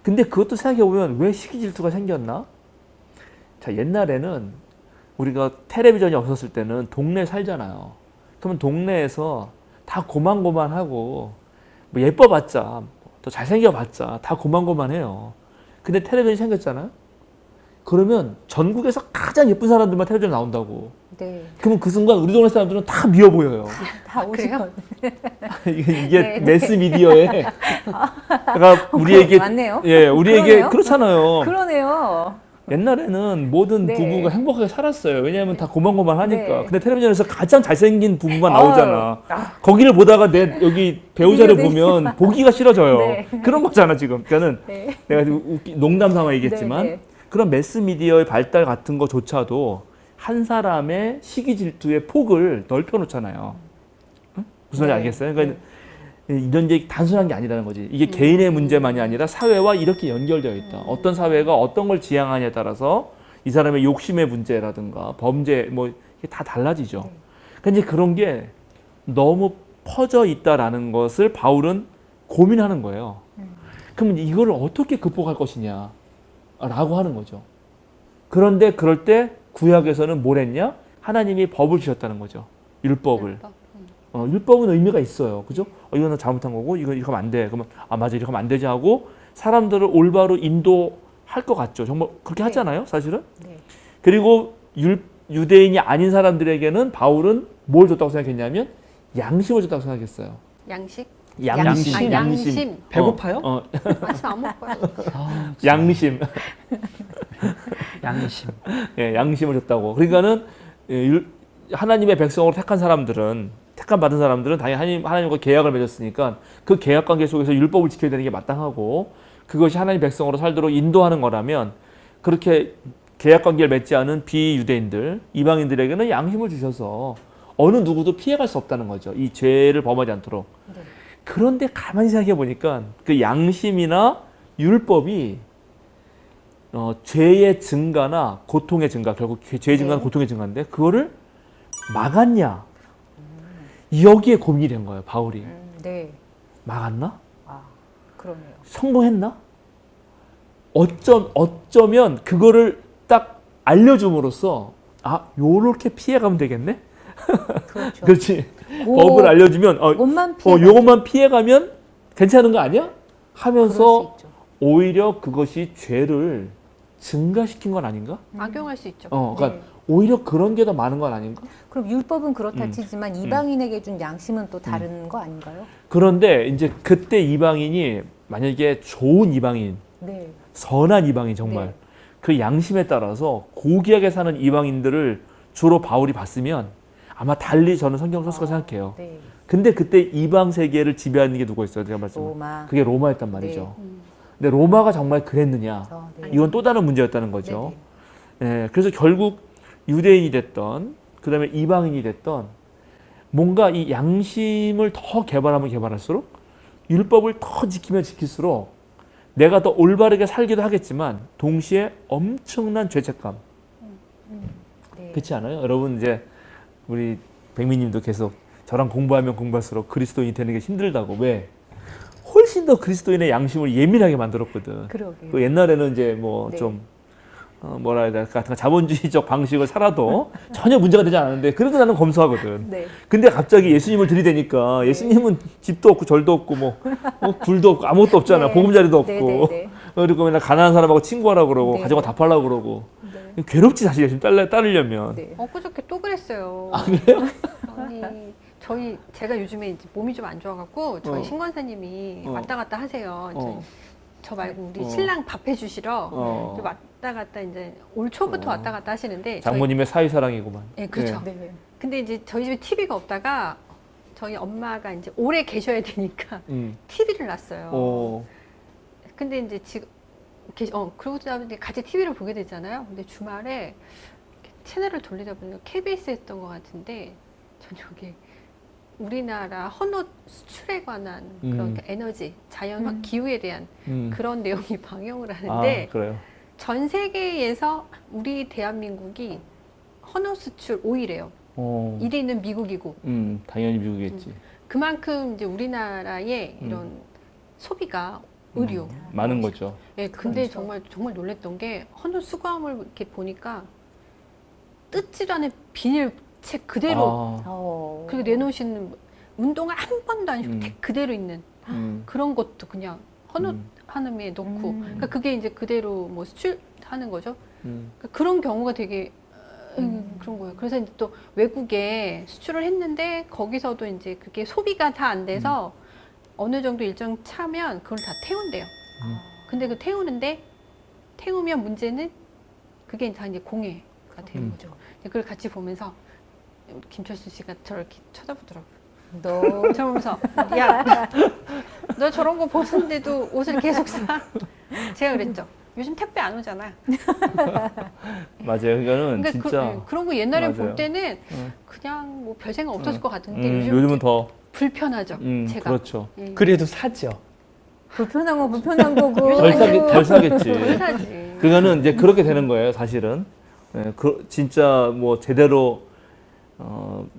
근데 그것도 생각해 보면 왜 시기 질투가 생겼나? 자, 옛날에는 우리가 텔레비전이 없었을 때는 동네에 살잖아요. 그러면 동네에서 다 고만고만하고 뭐 예뻐봤자 더 잘생겨봤자 다 고만고만해요. 근데 텔레비전이 생겼잖아요. 그러면 전국에서 가장 예쁜 사람들만 텔레비전에 나온다고. 네. 그러면 그 순간 우리 동네 사람들은 다 미워 보여요. 다 그래요? 이게 네, 네. 매스 미디어에 그러니까 우리에게 맞네요. 예, 우리에게 그러네요. 그렇잖아요. 그러네요. 옛날에는 모든 네. 부부가 행복하게 살았어요. 왜냐하면 다 고만고만하니까. 네. 근데 텔레비전에서 가장 잘생긴 부부만 나오잖아. 거기를 보다가 내 여기 배우자를 네, 네. 보면 보기가 싫어져요. 네. 그런 거잖아 지금. 그러니까는 네. 내가 지금 농담 삼아 얘기했지만 네, 네. 그런 매스 미디어의 발달 같은 거조차도 한 사람의 시기 질투의 폭을 넓혀 놓잖아요. 응? 무슨 말인지 네. 알겠어요? 그러니까 이런 게 단순한 게 아니라는 거지. 이게 개인의 문제만이 아니라 사회와 이렇게 연결되어 있다. 어떤 사회가 어떤 걸 지향하냐에 따라서 이 사람의 욕심의 문제라든가 범죄 뭐 이게 다 달라지죠. 그러니까 이제 그런 게 너무 퍼져 있다라는 것을 바울은 고민하는 거예요. 그럼 이거를 어떻게 극복할 것이냐 라고 하는 거죠. 그런데 그럴 때 구약에서는 뭘 했냐? 하나님이 법을 주셨다는 거죠. 율법을. 율법. 율법은 의미가 있어요. 그죠? 이거는 잘못한 거고, 이거 이렇게 하면 안 돼. 그러면, 맞아, 이렇게 하면 안 되지 하고, 사람들을 올바로 인도할 것 같죠. 정말 그렇게 네. 하잖아요, 사실은. 네. 그리고 유대인이 아닌 사람들에게는 바울은 뭘 줬다고 생각했냐면, 양심을 줬다고 생각했어요. 양식? 양심. 양심. 배고파요? 아침 안 먹어요. 아, 양심. 양심. 예, 양심을 줬다고. 그러니까는 하나님의 백성으로 택한 받은 사람들은 당연히 하나님과 계약을 맺었으니까 그 계약 관계 속에서 율법을 지켜야 되는 게 마땅하고 그것이 하나님 백성으로 살도록 인도하는 거라면 그렇게 계약 관계를 맺지 않은 비유대인들, 이방인들에게는 양심을 주셔서 어느 누구도 피해갈 수 없다는 거죠. 이 죄를 범하지 않도록. 네. 그런데 가만히 생각해 보니까 그 양심이나 율법이 죄의 증가나 고통의 증가, 결국 죄의 증가는 네. 고통의 증가인데 그거를 막았냐? 여기에 고민이 된 거예요, 바울이. 네. 막았나? 아, 그러네요. 성공했나? 어쩌면 그거를 딱 알려줌으로써 요렇게 피해가면 되겠네? 그렇죠. 그렇지. 고- 법을 알려주면 그것만 피해. 요것만 피해가면 괜찮은 거 아니야? 하면서 있죠. 오히려 그것이 죄를 증가시킨 건 아닌가? 악용할 수 있죠. 그러니까 네. 오히려 그런 게 더 많은 건 아닌가? 그럼 율법은 그렇다 치지만 이방인에게 준 양심은 또 다른 거 아닌가요? 그런데 이제 그때 이방인이 만약에 좋은 이방인, 네. 선한 이방인 정말 네. 그 양심에 따라서 고귀하게 사는 이방인들을 주로 바울이 봤으면 아마 달리 저는 성경을 썼을 거라 생각해요. 네. 근데 그때 이방 세계를 지배하는 게 누구 있어요? 제가 말씀. 로마. 그게 로마였단 말이죠. 근데 로마가 정말 그랬느냐? 네. 이건 또 다른 문제였다는 거죠. 네네. 예, 그래서 결국 유대인이 됐던, 그 다음에 이방인이 됐던, 뭔가 이 양심을 더 개발하면 개발할수록, 율법을 더 지키면 지킬수록, 내가 더 올바르게 살기도 하겠지만, 동시에 엄청난 죄책감. 네. 그렇지 않아요? 여러분, 이제, 우리 백미님도 계속 저랑 공부하면 공부할수록 그리스도인이 되는 게 힘들다고. 왜? 훨씬 더 그리스도인의 양심을 예민하게 만들었거든. 그러게요. 그 옛날에는 이제 뭐 네. 좀 뭐라 해야 될까 같은 자본주의적 방식을 살아도 전혀 문제가 되지 않았는데 그래도 나는 검소하거든. 네. 근데 갑자기 예수님을 들이대니까 예수님은 집도 없고 절도 없고 뭐 굴도 없고 아무것도 없잖아. 네. 보금자리도 없고. 네, 네, 네. 그리고 맨날 가난한 사람하고 친구하라고 그러고 네. 가져가 다 팔라고 그러고. 네. 괴롭지 사실 예수님 따르려면. 네. 엊그저께 또 그랬어요. 그래요? 아니, 제가 요즘에 이제 몸이 좀 안 좋아갖고 저희 신권사님이 왔다 갔다 하세요. 저 말고 우리 신랑 밥 해주시러 왔다 갔다 이제 올 초부터 왔다 갔다 하시는데 장모님의 사위사랑이구만. 네, 그렇죠. 네. 근데 이제 저희 집에 TV가 없다가 저희 엄마가 이제 오래 계셔야 되니까 TV를 놨어요. 근데 이제 지금 그러고 나면 같이 TV를 보게 되잖아요. 근데 주말에 이렇게 채널을 돌리다 보니까 KBS 했던 것 같은데 저녁에 우리나라 헌옷 수출에 관한 그런 에너지, 자연 기후에 대한 그런 내용이 방영을 하는데 그래요. 전 세계에서 우리 대한민국이 헌옷 수출 5위래요. 1위는 미국이고. 당연히 미국이겠지. 그만큼 이제 우리나라의 이런 소비가 의류 많은 거죠. 예, 근데 그렇죠. 정말 놀랬던 게 헌옷 수거함을 이렇게 보니까 뜯지도 않은 비닐책 그대로 그리고 내놓으시는 운동화 한 번도 안 입고 그대로 있는 그런 것도 그냥 헌옷 하나에 놓고 그러니까 그게 이제 그대로 뭐 수출하는 거죠. 그러니까 그런 경우가 되게 그런 거예요. 그래서 이제 또 외국에 수출을 했는데 거기서도 이제 그게 소비가 다 안 돼서 어느 정도 일정 차면 그걸 다 태운대요. 근데 그 태우면 문제는 그게 다 이제 공해가 되는 거죠. 그걸 같이 보면서 김철수 씨가 저를 이렇게 쳐다보더라고요. 너 저러면서 야, 너 저런 거 보는데도 옷을 계속 사? 제가 그랬죠. 요즘 택배 안 오잖아. 맞아요. 그러니까는 그러니까 진짜 그런 거 옛날에 맞아요. 볼 때는 그냥 뭐 별 생각 없었을 것 같은데 요즘은 더 불편하죠. 제가. 그렇죠. 그래도 사죠. 불편한 건 불편한 거고. 덜 사겠지. 덜 사지. 그거는 이제 그렇게 되는 거예요, 사실은. 진짜 뭐 제대로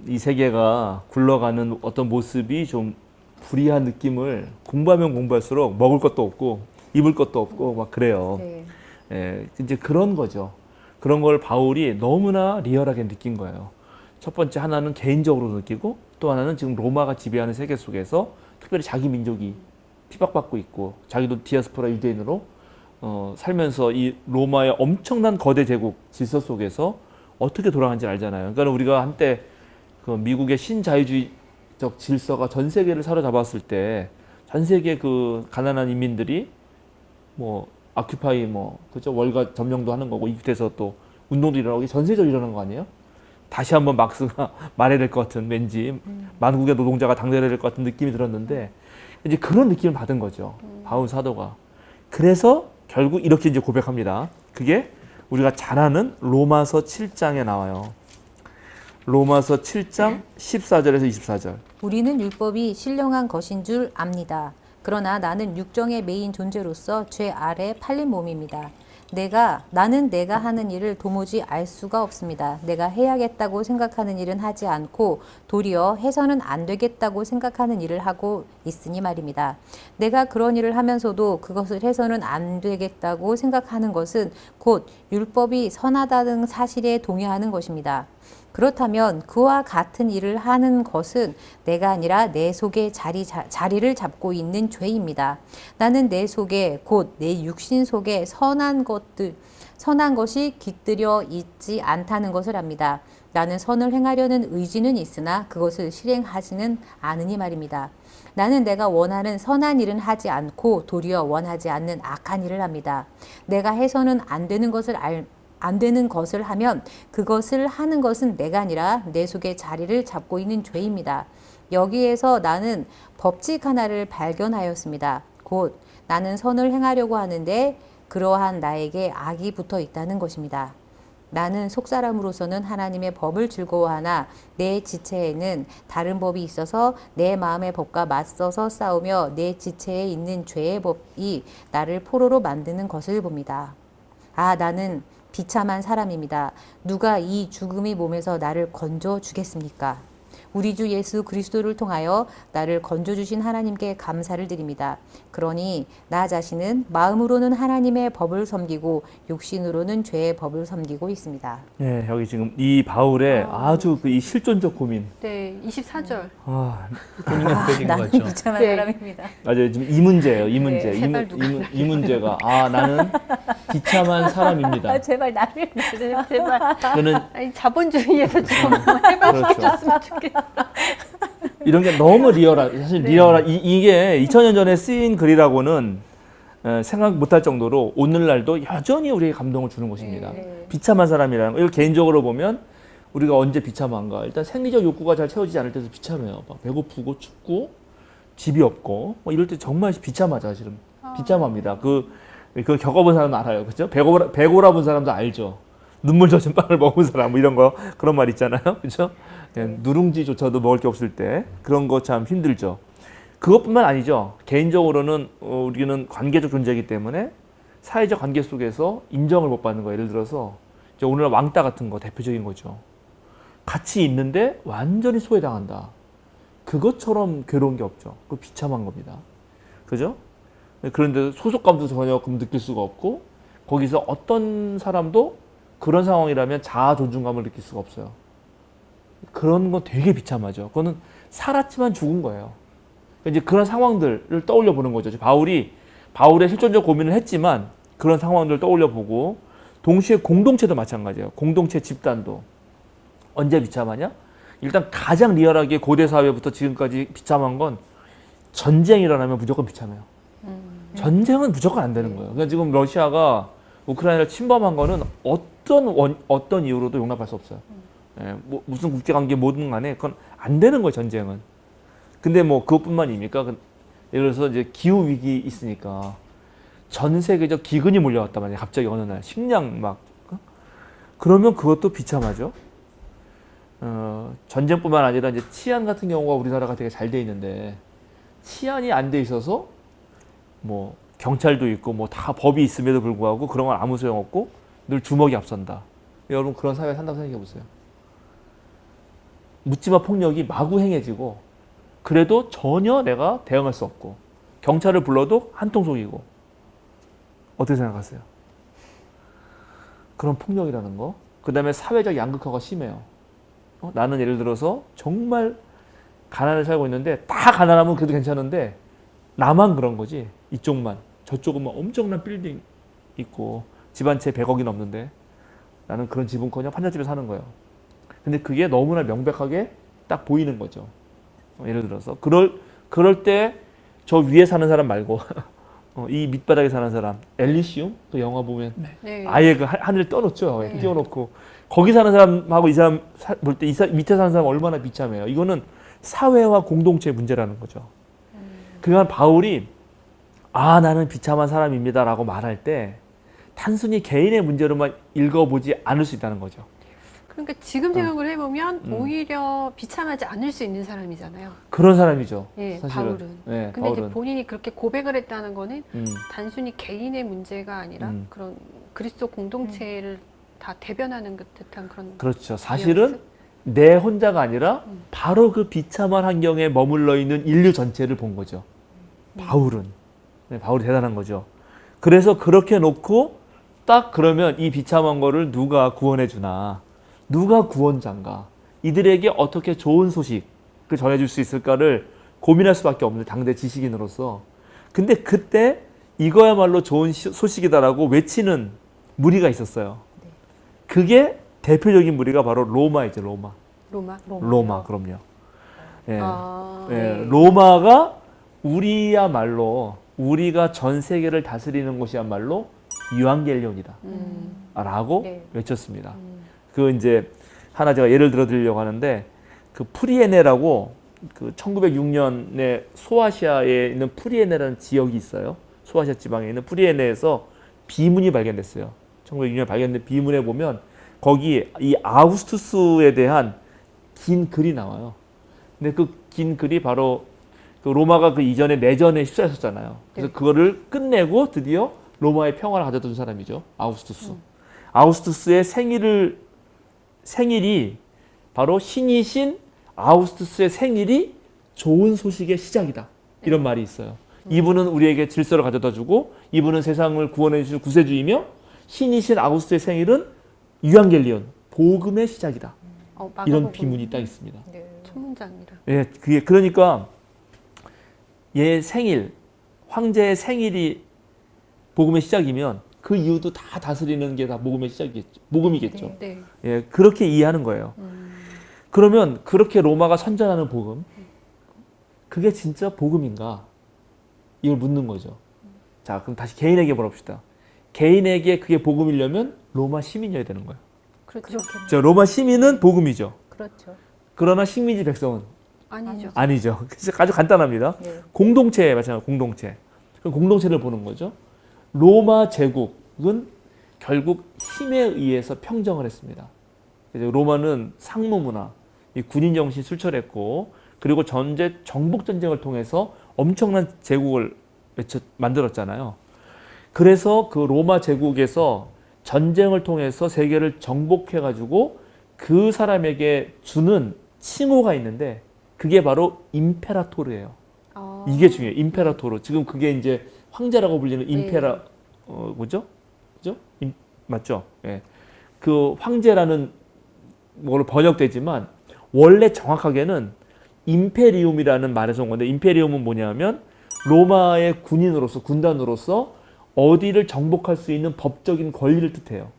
이 세계가 굴러가는 어떤 모습이 좀 불이한 느낌을 공부하면 공부할수록 먹을 것도 없고 입을 것도 없고 막 그래요. 네. 예, 이제 그런 거죠. 그런 걸 바울이 너무나 리얼하게 느낀 거예요. 첫 번째 하나는 개인적으로 느끼고 또 하나는 지금 로마가 지배하는 세계 속에서 특별히 자기 민족이 피박받고 있고 자기도 디아스포라 유대인으로 살면서 이 로마의 엄청난 거대 제국 질서 속에서 어떻게 돌아가는지 알잖아요. 그러니까 우리가 한때 그 미국의 신자유주의적 질서가 전 세계를 사로잡았을 때 전 세계 그 가난한 인민들이 뭐 아큐파이 뭐 그죠 월가 점령도 하는 거고 이국에서 또 운동도 일어나고 전 세계적으로 일어나는 거 아니에요? 다시 한번 막스가 말해야 될 것 같은 왠지 만국의 노동자가 당대해야 될 것 같은 느낌이 들었는데 이제 그런 느낌을 받은 거죠. 바울 사도가. 그래서 결국 이렇게 이제 고백합니다. 그게 우리가 잘 아는 로마서 7장에 나와요. 로마서 7장 14절에서 24절. 우리는 율법이 신령한 것인 줄 압니다. 그러나 나는 육정의 매인 존재로서 죄 아래 팔린 몸입니다. 나는 내가 하는 일을 도무지 알 수가 없습니다. 내가 해야겠다고 생각하는 일은 하지 않고 도리어 해서는 안 되겠다고 생각하는 일을 하고 있으니 말입니다. 내가 그런 일을 하면서도 그것을 해서는 안 되겠다고 생각하는 것은 곧 율법이 선하다는 사실에 동의하는 것입니다. 그렇다면 그와 같은 일을 하는 것은 내가 아니라 내 속에 자리를 잡고 있는 죄입니다. 나는 내 속에 곧 내 육신 속에 선한 것이 깃들여 있지 않다는 것을 압니다. 나는 선을 행하려는 의지는 있으나 그것을 실행하지는 않으니 말입니다. 나는 내가 원하는 선한 일은 하지 않고 도리어 원하지 않는 악한 일을 합니다. 내가 해서는 안 되는 것을 하면 그것을 하는 것은 내가 아니라 내 속에 자리를 잡고 있는 죄입니다. 여기에서 나는 법칙 하나를 발견하였습니다. 곧 나는 선을 행하려고 하는데 그러한 나에게 악이 붙어 있다는 것입니다. 나는 속사람으로서는 하나님의 법을 즐거워하나 내 지체에는 다른 법이 있어서 내 마음의 법과 맞서서 싸우며 내 지체에 있는 죄의 법이 나를 포로로 만드는 것을 봅니다. 나는 비참한 사람입니다. 누가 이 죽음의 몸에서 나를 건져 주겠습니까? 우리 주 예수 그리스도를 통하여 나를 건져 주신 하나님께 감사를 드립니다. 그러니 나 자신은 마음으로는 하나님의 법을 섬기고 육신으로는 죄의 법을 섬기고 있습니다. 네, 여기 지금 이 바울의 아주 그 이 실존적 고민. 네, 24절. 본인의 고백인 나는 거죠. 비참한 네. 사람입니다. 맞아요. 지금 이 문제예요. 이 문제. 네, 제발 누가 이 문제가 나는 비참한 사람입니다. 제발 나를 제발. 저는 아니, 자본주의에서 좀 해방시켜줬으면 좋겠어. 이런 게 너무 사실 이게 2000년 전에 쓰인 글이라고는 생각 못할 정도로 오늘날도 여전히 우리에게 감동을 주는 것입니다. 비참한 사람이라는 거. 이걸 개인적으로 보면 우리가 언제 비참한가? 일단 생리적 욕구가 잘 채워지지 않을 때도 비참해요. 막 배고프고 춥고 집이 없고 뭐 이럴 때 정말 비참하죠, 사실은. 비참합니다. 그 겪어본 사람은 알아요, 그렇죠? 배고라 본 사람도 알죠. 눈물 젖은 빵을 먹은 사람 뭐 이런 거 그런 말 있잖아요, 그렇죠? 누룽지조차도 먹을 게 없을 때 그런 거 참 힘들죠. 그것뿐만 아니죠. 개인적으로는 우리는 관계적 존재이기 때문에 사회적 관계 속에서 인정을 못 받는 거. 예를 들어서 이제 오늘날 왕따 같은 거 대표적인 거죠. 같이 있는데 완전히 소외당한다. 그것처럼 괴로운 게 없죠. 그 비참한 겁니다. 그죠? 그런데 소속감도 전혀 느낄 수가 없고 거기서 어떤 사람도 그런 상황이라면 자아 존중감을 느낄 수가 없어요. 그런 건 되게 비참하죠. 그거는 살았지만 죽은 거예요. 이제 그런 상황들을 떠올려 보는 거죠. 바울의 실존적 고민을 했지만 그런 상황들을 떠올려 보고 동시에 공동체도 마찬가지예요. 공동체 집단도 언제 비참하냐? 일단 가장 리얼하게 고대 사회부터 지금까지 비참한 건 전쟁이 일어나면 무조건 비참해요. 전쟁은 무조건 안 되는 거예요. 그러니까 지금 러시아가 우크라이나를 침범한 거는 어떤 이유로도 용납할 수 없어요. 무슨 국제관계 뭐든 간에 그건 안 되는 거예요, 전쟁은. 근데 뭐 그것뿐만입니까? 예를 들어서 이제 기후 위기 있으니까 전 세계적 기근이 몰려왔단 말이에요. 갑자기 어느 날 식량 막 그러면 그것도 비참하죠. 전쟁뿐만 아니라 이제 치안 같은 경우가 우리나라가 되게 잘 돼 있는데 치안이 안 돼 있어서 뭐 경찰도 있고 뭐 다 법이 있음에도 불구하고 그런 건 아무 소용 없고 늘 주먹이 앞선다. 여러분 그런 사회에 산다고 생각해 보세요. 묻지마 폭력이 마구 행해지고 그래도 전혀 내가 대응할 수 없고 경찰을 불러도 한통속이고 어떻게 생각하세요? 그런 폭력이라는 거. 그 다음에 사회적 양극화가 심해요. 나는 예를 들어서 정말 가난에 살고 있는데 다 가난하면 그래도 괜찮은데 나만 그런 거지. 이쪽만. 저쪽은 막 엄청난 빌딩 있고 집 한 채 100억이 넘는데 나는 그런 집은커녕 판잣집에 사는 거예요. 근데 그게 너무나 명백하게 딱 보이는 거죠. 예를 들어서 그럴 때 저 위에 사는 사람 말고 이 밑바닥에 사는 사람 엘리시움 그 영화 보면 네. 아예 그 하늘을 떠놓죠. 네. 띄워놓고 거기 사는 사람하고 이 사람 볼 때 밑에 사는 사람 얼마나 비참해요. 이거는 사회와 공동체의 문제라는 거죠. 그러니까 바울이 나는 비참한 사람입니다라고 말할 때 단순히 개인의 문제로만 읽어보지 않을 수 있다는 거죠. 그러니까 지금 생각을 해보면 오히려 비참하지 않을 수 있는 사람이잖아요. 그런 사람이죠. 예, 사실은. 바울은. 네, 근데 이제 바울은. 본인이 그렇게 고백을 했다는 거는 음, 단순히 개인의 문제가 아니라 그런 그리스도 공동체를 다 대변하는 듯한 그런. 그렇죠. 사실은 뉘앙스? 내 혼자가 아니라 바로 그 비참한 환경에 머물러 있는 인류 전체를 본 거죠. 바울은. 네, 바울이 대단한 거죠. 그래서 그렇게 놓고 딱 그러면 이 비참한 거를 누가 구원해 주나, 누가 구원자인가, 이들에게 어떻게 좋은 소식을 전해줄 수 있을까를 고민할 수밖에 없는 당대 지식인으로서. 근데 그때 이거야말로 좋은 소식이다라고 외치는 무리가 있었어요. 그게 대표적인 무리가 바로 로마이죠. 로마, 그럼요. 예. 예, 로마가 우리야말로 우리가 전 세계를 다스리는 것이야말로 유앙겔리온이다 라고 네. 외쳤습니다. 그 이제 하나 제가 예를 들어 드리려고 하는데 그 프리에네라고 그 1906년에 소아시아에 있는 프리에네라는 지역이 있어요. 소아시아 지방에 있는 프리에네에서 비문이 발견됐어요. 1906년에 발견된 비문에 보면 거기 이 아우구스투스에 대한 긴 글이 나와요. 근데 그 긴 글이 바로 그 로마가 그 이전에 내전에 휩싸였었잖아요. 그래서 그거를 끝내고 드디어 로마의 평화를 가져다 준 사람이죠. 아우구스투스. 아우구스투스의 생일이 바로 신이신 아우구스투스의 생일이 좋은 소식의 시작이다. 이런 말이 있어요. 이분은 우리에게 질서를 가져다 주고 이분은 세상을 구원해 주실 구세주이며 신이신 아우구스투스의 생일은 유앙겔리온, 복음의 시작이다. 이런 비문이 딱 있습니다. 네. 첫 문장이라. 예, 그게 그러니까 얘 생일, 황제의 생일이 복음의 시작이면 그 이유도 다 다스리는 게 다 복음의 시작이겠죠. 복음이겠죠. 네. 예, 그렇게 이해하는 거예요. 그러면 그렇게 로마가 선전하는 복음, 그게 진짜 복음인가? 이걸 묻는 거죠. 자, 그럼 다시 개인에게 물어봅시다. 개인에게 그게 복음이려면 로마 시민이어야 되는 거예요. 그렇죠. 자, 로마 시민은 복음이죠. 그렇죠. 그러나 식민지 백성은 아니죠. 아니죠. 그래서 아주 간단합니다. 네. 공동체에 마찬가지 공동체. 그 공동체를 보는 거죠. 로마 제국은 결국 힘에 의해서 평정을 했습니다. 그래서 로마는 상무 문화, 이 군인 정신이 술철했고 그리고 정복 전쟁을 통해서 엄청난 제국을 만들었잖아요. 그래서 그 로마 제국에서 전쟁을 통해서 세계를 정복해가지고 그 사람에게 주는 칭호가 있는데 그게 바로 임페라토르예요. 이게 중요해요. 임페라토르. 지금 그게 이제 황제라고 불리는 임페라 뭐죠? 그죠? 맞죠? 예. 그 황제라는 뭐로 번역되지만 원래 정확하게는 임페리움이라는 말에서 온 건데 임페리움은 뭐냐면 로마의 군인으로서 군단으로서 어디를 정복할 수 있는 법적인 권리를 뜻해요.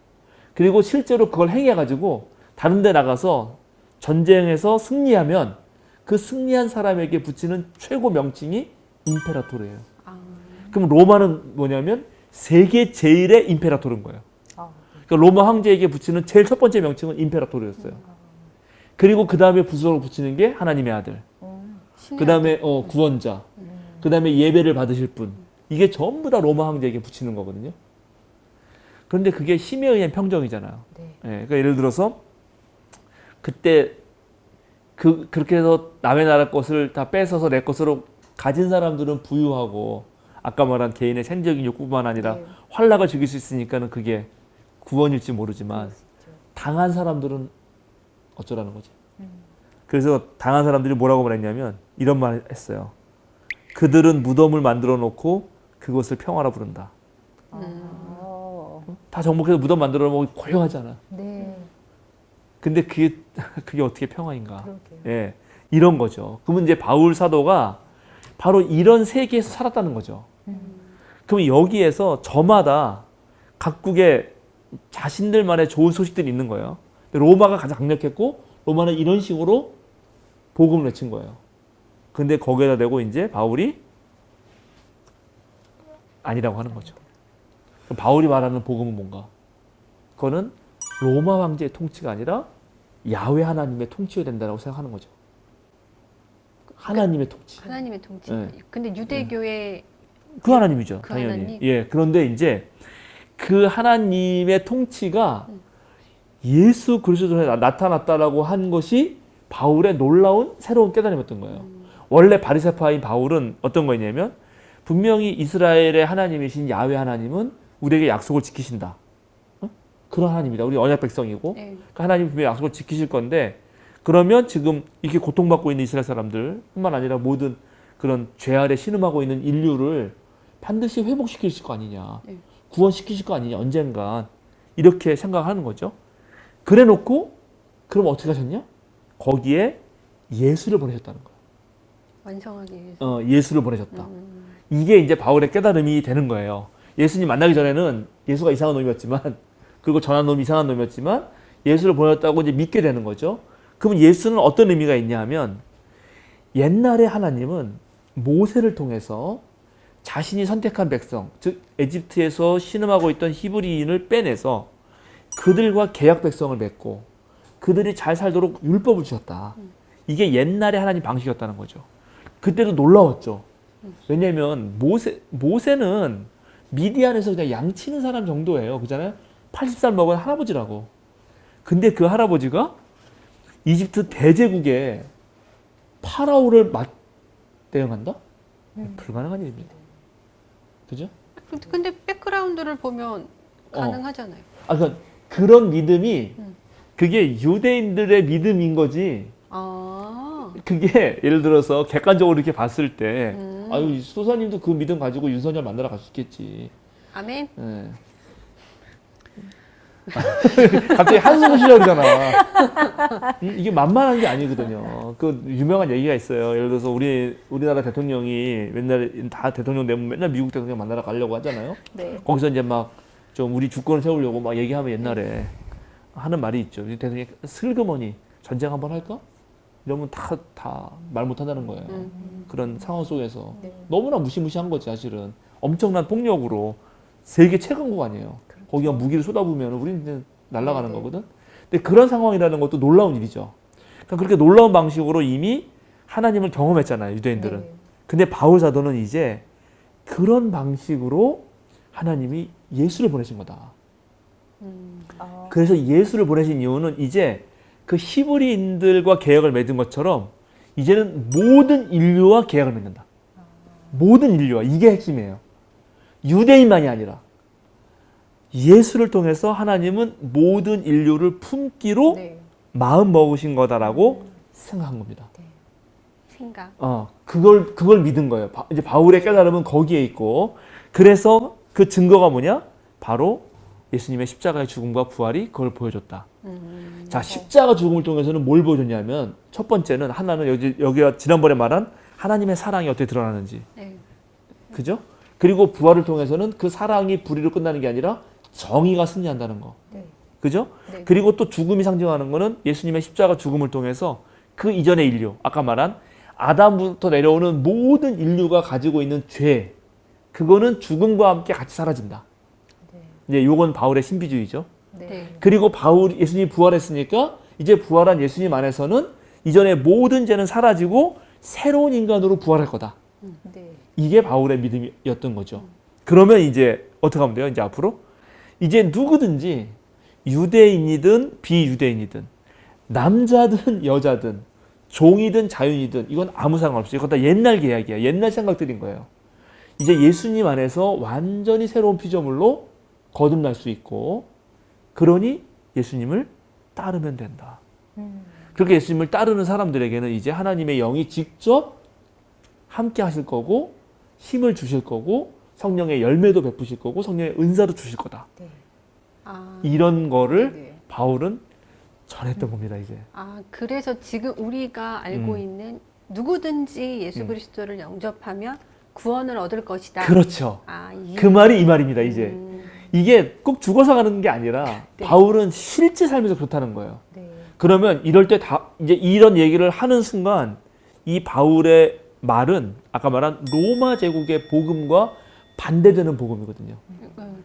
그리고 실제로 그걸 행해가지고 다른 데 나가서 전쟁에서 승리하면 그 승리한 사람에게 붙이는 최고 명칭이 임페라토르예요. 그럼 로마는 뭐냐면 세계 제일의 임페라토르인 거예요. 그러니까 로마 황제에게 붙이는 제일 첫 번째 명칭은 임페라토르였어요. 그리고 그 다음에 부서로 붙이는 게 하나님의 아들. 그 다음에 구원자. 그 다음에 예배를 받으실 분. 이게 전부 다 로마 황제에게 붙이는 거거든요. 그런데 그게 힘에 의한 평정이잖아요. 네. 예, 그러니까 예를 들어서 그때 그렇게 해서 남의 나라 것을 다 뺏어서 내 것으로 가진 사람들은 부유하고 아까 말한 개인의 생적인 욕구뿐만 아니라 네. 환락을 즐길 수 있으니까는 그게 구원일지 모르지만 당한 사람들은 어쩌라는 거지. 그래서 당한 사람들이 뭐라고 말했냐면 이런 말 했어요. 그들은 무덤을 만들어 놓고 그것을 평화라 부른다. 다 정복해서 무덤 만들어 놓으면 고요하잖아. 네. 근데 그게 어떻게 평화인가? 그러게요. 예, 이런 거죠. 그러면 이제 바울 사도가 바로 이런 세계에서 살았다는 거죠. 그럼 여기에서 저마다 각국의 자신들만의 좋은 소식들이 있는 거예요. 근데 로마가 가장 강력했고 로마는 이런 식으로 복음을 외친 거예요. 근데 거기에다 대고 이제 바울이 아니라고 하는 거죠. 그럼 바울이 말하는 복음은 뭔가? 그거는 로마 황제의 통치가 아니라 야훼 하나님의 통치가 된다고 생각하는 거죠. 하나님의 통치. 하나님의 통치. 네. 근데 유대교의 그 하나님이죠, 그 당연히. 하나님? 예, 그런데 이제 그 하나님의 통치가 예수 그리스도에 나타났다라고 한 것이 바울의 놀라운 새로운 깨달음이었던 거예요. 원래 바리새파인 바울은 어떤 거였냐면 분명히 이스라엘의 하나님이신 야훼 하나님은 우리에게 약속을 지키신다. 그런 하나님이다. 우리 언약 백성이고 네. 그 하나님이 분명히 약속을 지키실 건데 그러면 지금 이렇게 고통받고 있는 이스라엘 사람들뿐만 아니라 모든 그런 죄 아래 신음하고 있는 인류를 반드시 회복시키실 거 아니냐. 네. 구원시키실 거 아니냐. 언젠간. 이렇게 생각하는 거죠. 그래 놓고 그럼 어떻게 하셨냐? 거기에 예수를 보내셨다는 거예요. 완성하기 위해서. 예수를 보내셨다. 이게 이제 바울의 깨달음이 되는 거예요. 예수님 만나기 전에는 예수가 이상한 놈이었지만 그리고 전한 놈이 이상한 놈이었지만 예수를 보냈다고 이제 믿게 되는 거죠. 그러면 예수는 어떤 의미가 있냐 하면 옛날에 하나님은 모세를 통해서 자신이 선택한 백성, 즉 에집트에서 신음하고 있던 히브리인을 빼내서 그들과 계약 백성을 맺고 그들이 잘 살도록 율법을 주셨다. 이게 옛날의 하나님 방식이었다는 거죠. 그때도 놀라웠죠. 왜냐하면 모세는 미디안에서 그냥 양치는 사람 정도예요. 그잖아요. 80살 먹은 할아버지라고. 근데 그 할아버지가 이집트 대제국의 파라오를 대응한다? 불가능한 일입니다. 그죠? 근데 백그라운드를 보면 가능하잖아요. 그런 믿음이 그게 유대인들의 믿음인 거지. 아. 그게 예를 들어서 객관적으로 이렇게 봤을 때 아유 소사님도 그 믿음 가지고 윤석열 만나러 갈 수 있겠지. 아멘. 예. 갑자기 한숨을 쉬려고 그러잖아. 이게 만만한 게 아니거든요. 그 유명한 얘기가 있어요. 예를 들어서 우리나라 대통령이 맨날 다 대통령 되면 맨날 미국 대통령 만나러 가려고 하잖아요. 네. 거기서 이제 막 좀 우리 주권을 세우려고 막 얘기하면 옛날에 하는 말이 있죠. 우리 대통령이 슬그머니 전쟁 한번 할까? 이러면 다 말 못한다는 거예요. 그런 상황 속에서 네. 너무나 무시무시한 거지 사실은. 엄청난 폭력으로 세계 최강국 아니에요. 거기가 무기를 쏟아부으면 우리는 이제 날아가는 네. 거거든. 근데 그런 상황이라는 것도 놀라운 일이죠. 그러니까 그렇게 놀라운 방식으로 이미 하나님을 경험했잖아요, 유대인들은. 네. 근데 바울 사도는 이제 그런 방식으로 하나님이 예수를 보내신 거다. 그래서 예수를 보내신 이유는 이제 그 히브리인들과 계약을 맺은 것처럼 이제는 모든 인류와 계약을 맺는다. 모든 인류와. 이게 핵심이에요. 유대인만이 아니라 예수를 통해서 하나님은 모든 인류를 품기로 네. 마음 먹으신 거다라고 생각한 겁니다. 생각. 그걸 믿은 거예요. 이제 바울의 깨달음은 거기에 있고, 그래서 그 증거가 뭐냐? 바로 예수님의 십자가의 죽음과 부활이 그걸 보여줬다. 자, 십자가 죽음을 통해서는 뭘 보여줬냐면, 첫 번째는 하나는 여기가 지난번에 말한 하나님의 사랑이 어떻게 드러나는지. 네. 그죠? 그리고 부활을 통해서는 그 사랑이 불의로 끝나는 게 아니라 정의가 승리한다는 거. 네. 그죠? 네. 그리고 또 죽음이 상징하는 거는 예수님의 십자가 죽음을 통해서 그 이전의 인류, 아까 말한 아담부터 내려오는 모든 인류가 가지고 있는 죄, 그거는 죽음과 함께 같이 사라진다. 네. 이제 요건 바울의 신비주의죠. 네. 그리고 예수님이 부활했으니까 이제 부활한 예수님 안에서는 이전의 모든 죄는 사라지고 새로운 인간으로 부활할 거다. 네. 이게 바울의 믿음이었던 거죠. 그러면 이제 어떻게 하면 돼요? 이제 앞으로 이제 누구든지 유대인이든 비유대인이든 남자든 여자든 종이든 자유인이든 이건 아무 상관없이 이건 다 옛날 계약이야. 옛날 생각들인 거예요. 이제 예수님 안에서 완전히 새로운 피조물로 거듭날 수 있고, 그러니 예수님을 따르면 된다. 그렇게 예수님을 따르는 사람들에게는 이제 하나님의 영이 직접 함께 하실 거고 힘을 주실 거고 성령의 열매도 베푸실 거고 성령의 은사도 주실 거다. 네. 아, 이런 거를 네. 바울은 전했던 겁니다. 이제. 아, 그래서 지금 우리가 알고 있는 누구든지 예수 그리스도를 영접하면 구원을 얻을 것이다. 그렇죠. 아, 그 말이 이 말입니다. 이제 음, 이게 꼭 죽어서 가는 게 아니라 네. 바울은 실제 삶에서 그렇다는 거예요. 네. 그러면 이럴 때 다 이제 이런 얘기를 하는 순간 이 바울의 말은 아까 말한 로마 제국의 복음과 반대되는 복음이거든요.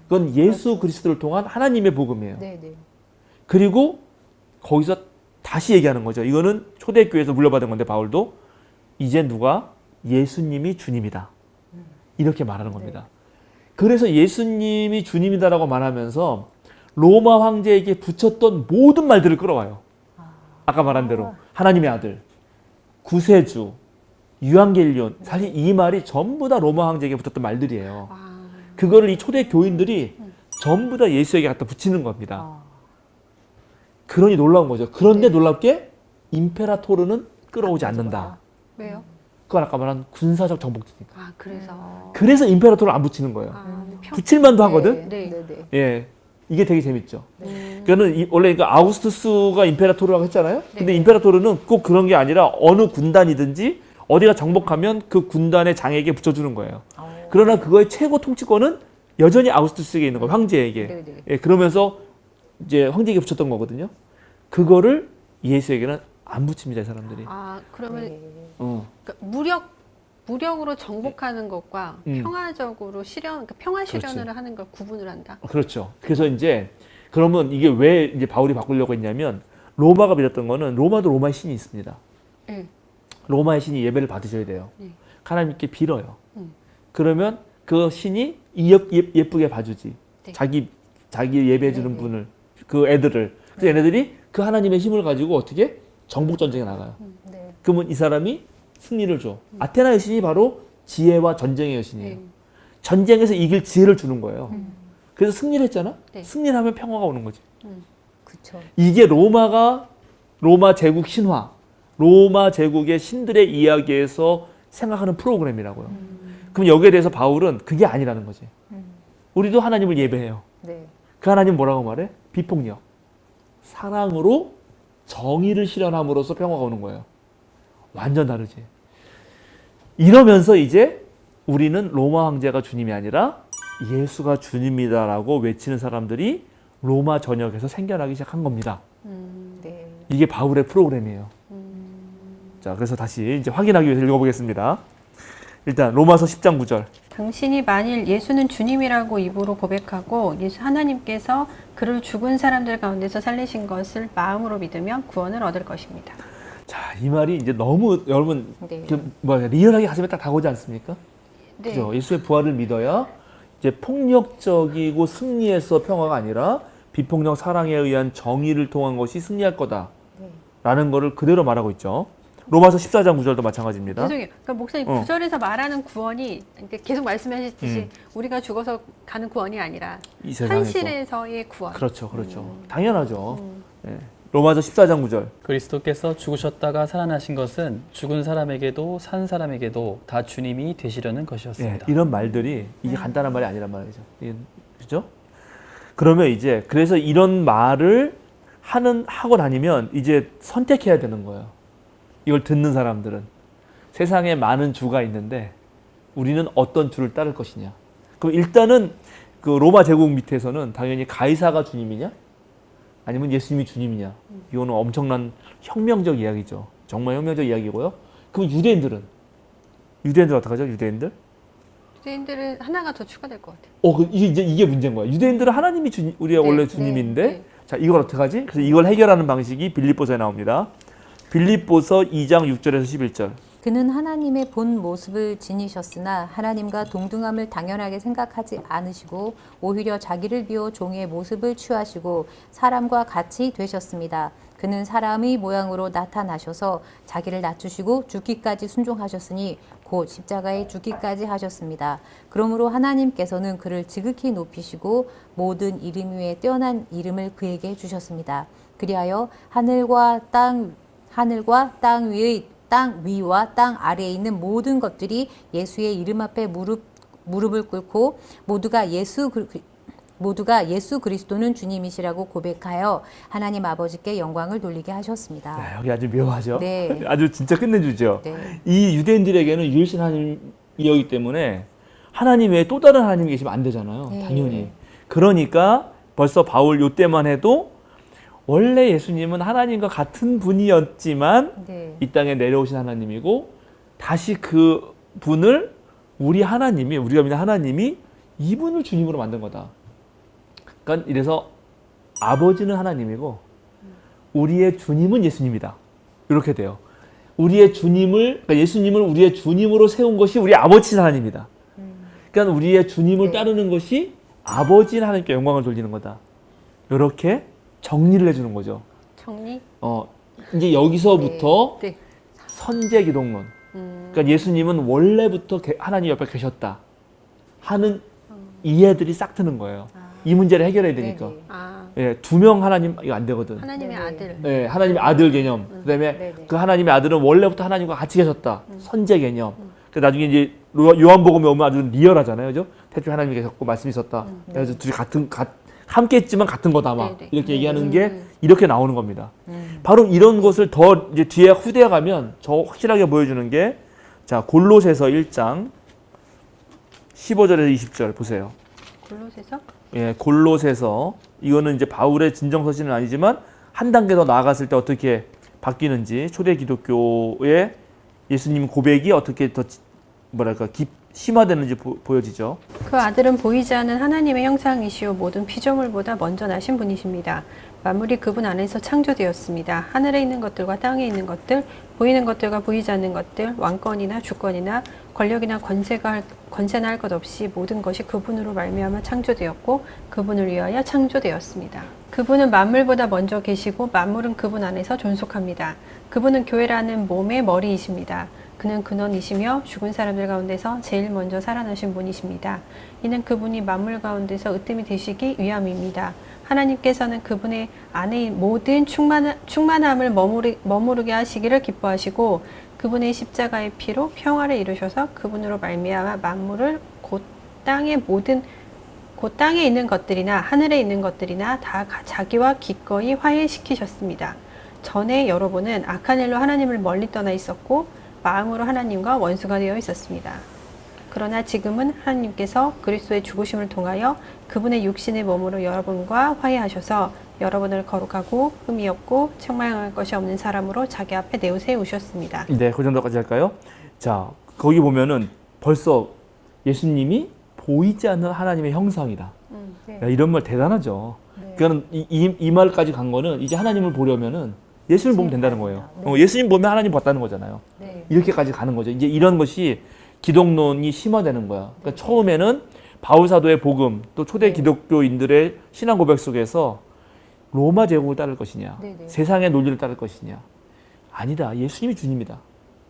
그건 예수 그리스도를 통한 하나님의 복음이에요. 네, 네. 그리고 거기서 다시 얘기하는 거죠. 이거는 초대교회에서 물려받은 건데 바울도 이제 누가 예수님이 주님이다. 이렇게 말하는 겁니다. 그래서 예수님이 주님이다라고 말하면서 로마 황제에게 붙였던 모든 말들을 끌어와요. 아까 말한 대로 하나님의 아들, 구세주, 유앙겔리온, 사실 이 말이 전부 다 로마 황제에게 붙었던 말들이에요. 아, 그거를 이 초대 교인들이 전부 다 예수에게 갖다 붙이는 겁니다. 아, 그러니 놀라운 거죠. 그런데 놀랍게 임페라토르는 끌어오지 않는다. 왜요? 그건 아까 말한 군사적 정복지니까. 아, 그래서. 그래서 임페라토르를 안 붙이는 거예요. 아, 붙일만도 하거든. 네, 네. 네, 네. 예, 이게 되게 재밌죠. 그거는 원래 그 아우구스투스가 임페라토르라고 했잖아요. 근데 임페라토르는 꼭 그런 게 아니라 어느 군단이든지 어디가 정복하면 그 군단의 장에게 붙여주는 거예요. 그러나 그거의 최고 통치권은 여전히 아우구스투스에게 있는 거예요. 황제에게. 네, 네. 예, 그러면서 이제 황제에게 붙였던 거거든요. 그거를 예수에게는 안 붙입니다, 이 사람들이. 아, 그러면 네. 그러니까 무력으로 정복하는 것과 평화적으로 그러니까 평화 실현을 그렇지. 하는 걸 구분을 한다. 그렇죠. 그래서 이제 그러면 이게 왜 이제 바울이 바꾸려고 했냐면 로마가 믿었던 거는 로마도 로마의 신이 있습니다. 네. 로마의 신이 예배를 받으셔야 돼요. 네. 하나님께 빌어요. 그러면 그 신이 예쁘게 봐주지. 네. 자기 예배해주는 분을 그 애들을. 그래서 얘네들이 그 하나님의 힘을 가지고 어떻게 정복 전쟁에 나가요. 네. 그러면 이 사람이 승리를 줘. 아테나 여신이 바로 지혜와 전쟁의 여신이에요. 네. 전쟁에서 이길 지혜를 주는 거예요. 그래서 승리를 했잖아. 네. 승리를 하면 평화가 오는 거지. 그쵸. 이게 로마 제국 신화, 로마 제국의 신들의 이야기에서 생각하는 프로그램이라고요. 그럼 여기에 대해서 바울은 그게 아니라는 거지. 우리도 하나님을 예배해요. 네. 그 하나님 뭐라고 말해? 비폭력. 사랑으로 정의를 실현함으로써 평화가 오는 거예요. 완전 다르지. 이러면서 이제 우리는 로마 황제가 주님이 아니라 예수가 주님이다라고 외치는 사람들이 로마 전역에서 생겨나기 시작한 겁니다. 네. 이게 바울의 프로그램이에요. 자, 그래서 다시 이제 확인하기 위해서 읽어보겠습니다. 일단 로마서 10장 9절. 당신이 만일 예수는 주님이라고 입으로 고백하고 예수 하나님께서 그를 죽은 사람들 가운데서 살리신 것을 마음으로 믿으면 구원을 얻을 것입니다. 자, 이 말이 이제 너무 여러분 네. 리얼하게 가슴에 딱 다가오지 않습니까? 네. 그죠? 예수의 부활을 믿어야 이제 폭력적이고 승리해서 평화가 아니라 비폭력 사랑에 의한 정의를 통한 것이 승리할 거다라는 거를 그대로 말하고 있죠. 로마서 14장 9절도 마찬가지입니다. 죄송해요. 그러니까 목사님 어. 9절에서 말하는 구원이 그러니까 계속 말씀하셨듯이 우리가 죽어서 가는 구원이 아니라 이 세상에서. 현실에서의 구원. 그렇죠, 그렇죠. 당연하죠. 예. 로마서 14장 9절. 그리스도께서 죽으셨다가 살아나신 것은 죽은 사람에게도 산 사람에게도 다 주님이 되시려는 것이었습니다. 이런 말들이 이게 간단한 말이 아니란 말이죠. 그죠? 그러면 이제 그래서 이런 말을 하고 다니면 이제 선택해야 되는 거예요. 이걸 듣는 사람들은 세상에 많은 주가 있는데 우리는 어떤 주를 따를 것이냐. 그럼 일단은 그 로마 제국 밑에서는 당연히 가이사가 주님이냐 아니면 예수님이 주님이냐. 이거는 엄청난 혁명적 이야기죠. 정말 혁명적 이야기고요. 그럼 유대인들 어떡하죠? 유대인들은 하나가 더 추가될 것 같아요. 이게 문제인 거야. 유대인들은 하나님이 우리가 네, 원래 네, 주님인데 네. 자, 이걸 어떡하지? 그래서 이걸 해결하는 방식이 빌립보서에 나옵니다. 빌립보서 2장 6절에서 11절. 그는 하나님의 본 모습을 지니셨으나 하나님과 동등함을 당연하게 생각하지 않으시고 오히려 자기를 비워 종의 모습을 취하시고 사람과 같이 되셨습니다. 그는 사람의 모양으로 나타나셔서 자기를 낮추시고 죽기까지 순종하셨으니 곧 십자가에 죽기까지 하셨습니다. 그러므로 하나님께서는 그를 지극히 높이시고 모든 이름 위에 뛰어난 이름을 그에게 주셨습니다. 그리하여 하늘과 땅 위와 땅 아래에 있는 모든 것들이 예수의 이름 앞에 무릎을 꿇고 모두가 예수 그리스도는 주님이시라고 고백하여 하나님 아버지께 영광을 돌리게 하셨습니다. 네, 여기 아주 묘하죠. 네. 아주 진짜 끝내주죠. 네. 이 유대인들에게는 유일신 하나님이었기 때문에 하나님 외에 또 다른 하나님이 계시면 안 되잖아요. 네. 당연히. 그러니까 벌써 바울 요때만 해도 원래 예수님은 하나님과 같은 분이었지만 네. 이 땅에 내려오신 하나님이고 다시 그 분을 우리가 믿는 하나님이 이분을 주님으로 만든 거다. 그러니까 이래서 아버지는 하나님이고 우리의 주님은 예수님이다. 이렇게 돼요. 그러니까 예수님을 우리의 주님으로 세운 것이 우리 아버지 하나님이다. 그러니까 우리의 주님을 따르는 것이 아버지 하나님께 영광을 돌리는 거다. 이렇게 정리를 해주는 거죠. 정리? 이제 여기서부터 네. 선제 기독론. 그러니까 예수님은 원래부터 하나님 옆에 계셨다 하는 이해들이 싹 트는 거예요. 이 문제를 해결해야 되니까. 네네. 아, 예, 2명 하나님 이거 안 되거든. 하나님의 네네. 아들. 예, 하나님의 아들 개념. 그다음에 네네. 그 하나님의 아들은 원래부터 하나님과 같이 계셨다. 선제 개념. 그 나중에 이제 요한복음에 오면 아주 리얼하잖아요, 그죠? 태초에 하나님이 계셨고 말씀이 있었다. 그래서 둘이 함께 있지만 같은 거다 막 네네. 이렇게 얘기하는 게 이렇게 나오는 겁니다. 바로 이런 것을 더 이제 뒤에 후대에 가면 더 확실하게 보여주는 게 자 골로새서 1장 15절에서 20절 보세요. 골로새서? 예, 골로새서 이거는 이제 바울의 진정서신은 아니지만 한 단계 더 나아갔을 때 어떻게 바뀌는지 초대 기독교의 예수님 고백이 어떻게 더 심화되는지 보여지죠. 그 아들은 보이지 않는 하나님의 형상이시오 모든 피조물보다 먼저 나신 분이십니다. 만물이 그분 안에서 창조되었습니다. 하늘에 있는 것들과 땅에 있는 것들, 보이는 것들과 보이지 않는 것들, 왕권이나 주권이나 권력이나 권세나 할 것 없이 모든 것이 그분으로 말미암아 창조되었고 그분을 위하여 창조되었습니다. 그분은 만물보다 먼저 계시고 만물은 그분 안에서 존속합니다. 그분은 교회라는 몸의 머리이십니다. 그는 근원이시며 죽은 사람들 가운데서 제일 먼저 살아나신 분이십니다. 이는 그분이 만물 가운데서 으뜸이 되시기 위함입니다. 하나님께서는 그분의 안에 모든 충만함을 머무르게 하시기를 기뻐하시고 그분의 십자가의 피로 평화를 이루셔서 그분으로 말미암아 만물을 곧 땅에 있는 것들이나 하늘에 있는 것들이나 다 자기와 기꺼이 화해시키셨습니다. 전에 여러분은 악한 일로 하나님을 멀리 떠나 있었고 마음으로 하나님과 원수가 되어 있었습니다. 그러나 지금은 하나님께서 그리스도의 죽으심을 통하여 그분의 육신의 몸으로 여러분과 화해하셔서 여러분을 거룩하고 흠이 없고 책망할 것이 없는 사람으로 자기 앞에 내세우셨습니다. 네, 그 정도까지 할까요? 자, 거기 보면은 벌써 예수님이 보이지 않는 하나님의 형상이다. 네. 야, 이런 말 대단하죠. 네. 그러니까 이 말까지 간 거는 이제 하나님을 보려면은 예수님을 보면 된다는 거예요. 네. 예수님 보면 하나님 봤다는 거잖아요. 네. 이렇게까지 가는 거죠. 이제 이런 것이 기독론이 심화되는 거야. 그러니까 처음에는 바울 사도의 복음, 또 초대 기독교인들의 신앙 고백 속에서 로마 제국을 따를 것이냐, 네네. 세상의 논리를 따를 것이냐. 아니다. 예수님이 주님이다.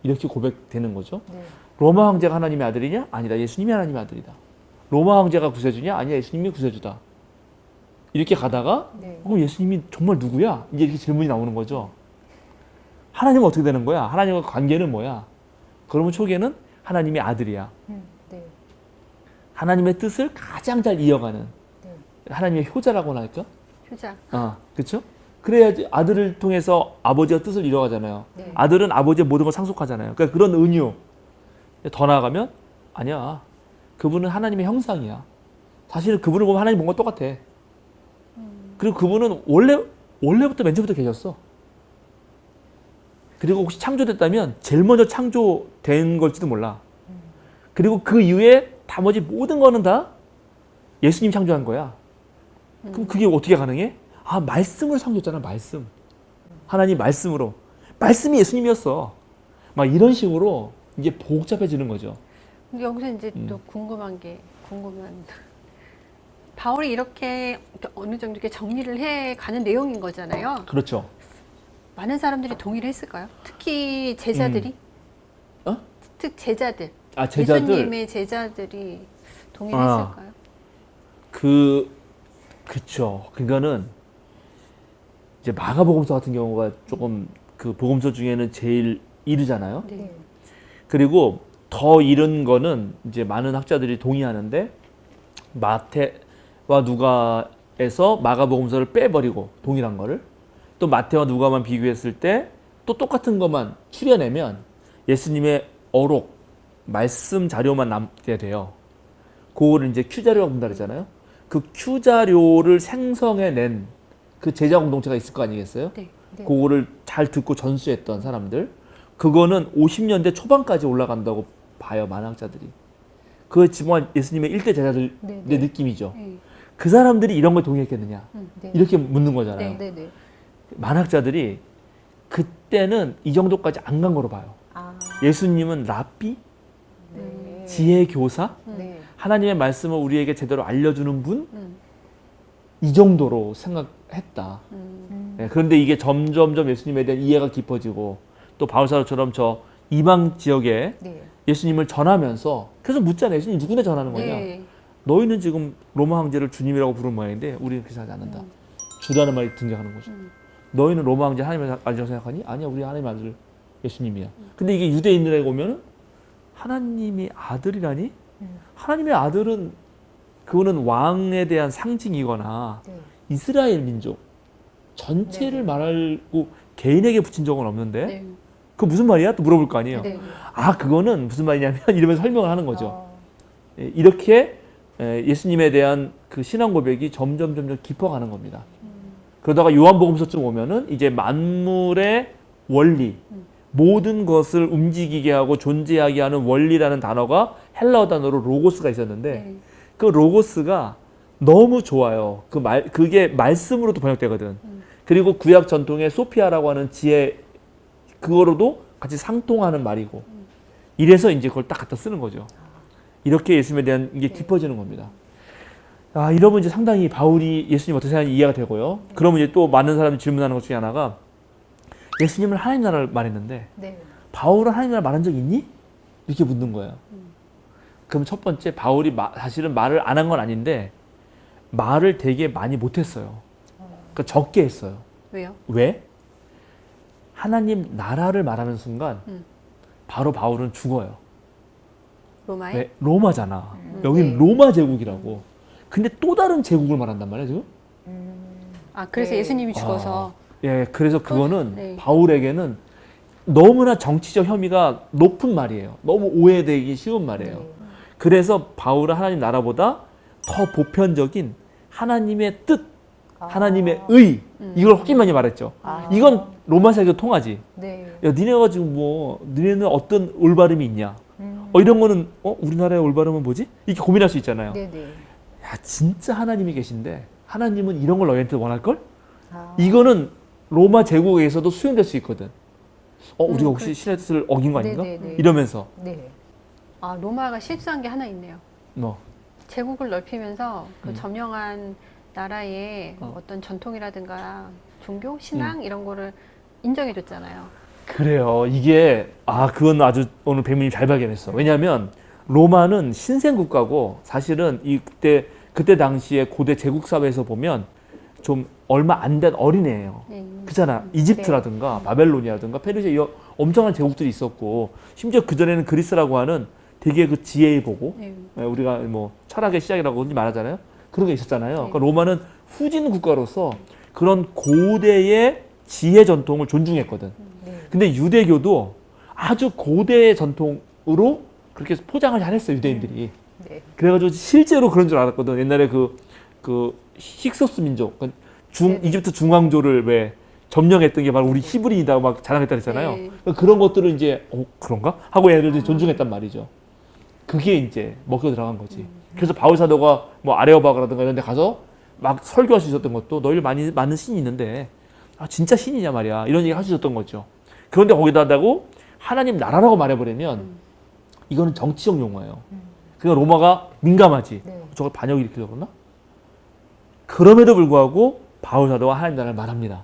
이렇게 고백되는 거죠. 네. 로마 황제가 하나님의 아들이냐? 아니다. 예수님이 하나님의 아들이다. 로마 황제가 구세주냐? 아니야. 예수님이 구세주다. 이렇게 가다가 네. 그럼 예수님이 정말 누구야? 이제 이렇게 질문이 나오는 거죠. 하나님은 어떻게 되는 거야? 하나님과 관계는 뭐야? 그러면 초기에는 하나님의 아들이야. 네. 하나님의 뜻을 가장 잘 이어가는 네. 하나님의 효자라고나 할까? 효자. 그렇죠? 그래야지 아들을 통해서 아버지가 뜻을 이뤄가잖아요. 네. 아들은 아버지의 모든 걸 상속하잖아요. 그러니까 그런 은유. 더 나아가면 아니야. 그분은 하나님의 형상이야. 사실은 그분을 보면 하나님 본 건 똑같아. 그리고 그분은 원래부터 맨 처음부터 계셨어. 그리고 혹시 창조됐다면 제일 먼저 창조된 걸지도 몰라. 그리고 그 이후에 나머지 모든 거는 다 예수님이 창조한 거야. 그럼 그게 어떻게 가능해? 말씀으로 창조했잖아, 말씀. 하나님 말씀으로. 말씀이 예수님이었어. 막 이런 식으로 이제 복잡해지는 거죠. 근데 여기서 이제 또 궁금한 바울이 이렇게 어느 정도 이렇게 정리를 해가는 내용인 거잖아요. 그렇죠. 많은 사람들이 동의를 했을까요? 특히 제자들이? 특히 제자들. 제자들. 예수님의 제자들이 동의를 했을까요? 그쵸. 그거는 이제 마가복음서 같은 경우가 조금 그 복음서 중에는 제일 이르잖아요. 네. 그리고 더 이른 거는 이제 많은 학자들이 동의하는데 마태와 누가에서 마가복음서를 빼버리고 동일한 거를 또 마태와 누가만 비교했을 때 또 똑같은 것만 추려내면 예수님의 어록 말씀 자료만 남게 돼요. 그거를 이제 Q 자료라고 본다 그랬잖아요. 그 Q 자료를 생성해낸 그 제자 공동체가 있을 거 아니겠어요? 네. 네. 그거를 잘 듣고 전수했던 사람들, 그거는 50년대 초반까지 올라간다고 봐요, 많은 학자들이. 그 지금 예수님의 일대 제자들의 네, 네. 느낌이죠. 네. 그 사람들이 이런 걸 동의했겠느냐, 네. 이렇게 묻는 거잖아요. 네. 네. 많은 학자들이 그때는 이 정도까지 안 간 거로 봐요. 아. 예수님은 랍비, 네. 지혜 교사, 네. 하나님의 말씀을 우리에게 제대로 알려주는 분, 음. 이 정도로 생각했다. 음. 네, 그런데 이게 점점점 예수님에 대한 이해가 깊어지고 또 바울사도처럼 저 이방 지역에 네. 예수님을 전하면서 계속 묻잖아요. 예수님 누구네 전하는 거냐? 네. 너희는 지금 로마 황제를 주님이라고 부르는 모양인데 우리는 그렇게 하지 않는다. 주라는 말이 등장하는 거죠. 너희는 로마 황제 하나님의 아들이라고 생각하니? 아니야, 우리 하나님의 아들 예수님이야. 근데 이게 유대인들에게 오면은 하나님이 아들이라니? 하나님의 아들은 그거는 왕에 대한 상징이거나 네. 이스라엘 민족 전체를 네. 말하고 개인에게 붙인 적은 없는데 네. 그거 무슨 말이야? 또 물어볼 거 아니에요. 네. 아, 그거는 무슨 말이냐면 이러면서 설명을 하는 거죠. 어. 예, 이렇게 예수님에 대한 그 신앙 고백이 점점 깊어가는 겁니다. 그러다가 요한복음서쯤 오면은 이제 만물의 원리, 모든 것을 움직이게 하고 존재하게 하는 원리라는 단어가 헬라어 단어로 로고스가 있었는데 네. 그 로고스가 너무 좋아요. 그게 말씀으로도 번역되거든. 그리고 구약 전통의 소피아라고 하는 지혜, 그거로도 같이 상통하는 말이고. 이래서 이제 그걸 딱 갖다 쓰는 거죠. 이렇게 예수님에 대한 이게 깊어지는 겁니다. 아, 이러면 이제 상당히 바울이 예수님 어떻게 생각하는지 이해가 되고요. 그러면 이제 또 많은 사람이 질문하는 것 중에 하나가 예수님은 하나님 나라를 말했는데 네. 바울은 하나님 나라 말한 적 있니? 이렇게 묻는 거예요. 그럼 첫 번째, 바울이 사실은 말을 안 한 건 아닌데 말을 되게 많이 못했어요. 그러니까 적게 했어요. 왜요? 왜? 하나님 나라를 말하는 순간 바로 바울은 죽어요. 로마에? 왜? 로마잖아. 여기는 네. 로마 제국이라고. 근데 또 다른 제국을 말한단 말이야 지금. 아, 그래서 네. 예수님이 죽어서. 예, 그래서 그거는 네. 바울에게는 너무나 정치적 혐의가 높은 말이에요. 너무 오해되기 쉬운 말이에요. 네. 그래서 바울은 하나님 나라보다 더 보편적인 하나님의 뜻, 하나님의 의, 이걸 훨씬 많이 말했죠. 아. 이건 로마 사회도 통하지. 네. 야, 니네가 지금 니네는 어떤 올바름이 있냐? 이런 거는 우리나라의 올바름은 뭐지? 이렇게 고민할 수 있잖아요. 네. 네. 야, 진짜 하나님이 계신데 하나님은 이런 걸 너희한테 원할 걸? 아. 이거는 로마 제국에서도 수용될 수 있거든. 우리가 혹시 그렇지. 신의 뜻을 어긴 거 아닌가? 네네네. 이러면서 네. 아, 로마가 실수한 게 하나 있네요. 뭐 제국을 넓히면서 그 점령한 나라의 어떤 전통이라든가 종교, 신앙 이런 거를 인정해줬잖아요. 그래요. 이게 그건 아주 오늘 배민이 잘 발견했어. 왜냐하면 로마는 신생 국가고 사실은 그때 당시에 고대 제국 사회에서 보면 좀 얼마 안 된 어린애예요. 네. 그잖아. 이집트라든가 바벨로니아라든가 페르시아 이 엄청난 제국들이 있었고 심지어 그 전에는 그리스라고 하는 되게 그 지혜의 보고 네. 우리가 뭐 철학의 시작이라고 흔히 말하잖아요. 그런 게 있었잖아요. 네. 그러니까 로마는 후진 국가로서 그런 고대의 지혜 전통을 존중했거든. 네. 근데 유대교도 아주 고대의 전통으로 그렇게 포장을 잘했어요, 유대인들이. 네. 그래가지고 실제로 그런 줄 알았거든. 옛날에 그 힉소스 민족, 네네. 이집트 중앙조를 왜 점령했던 게 바로 우리 히브리인이라고 막 자랑했다 그랬잖아요. 네. 그러니까 그런 것들을 이제 그런가? 하고 얘네들이 존중했단 말이죠. 그게 이제 먹혀 들어간 거지. 그래서 바울 사도가 뭐 아레오바가라든가 이런 데 가서 막 설교할 수 있었던 것도 너희들 많은 신이 있는데 진짜 신이냐 말이야. 이런 얘기 할 수 있었던 거죠. 그런데 거기다다고 하나님 나라라고 말해버리면 이거는 정치적 용어예요. 그러니까 로마가 민감하지. 네. 저걸 반역을 일으키려고 그러나? 그럼에도 불구하고 바울 사도가 하나님 나라를 말합니다.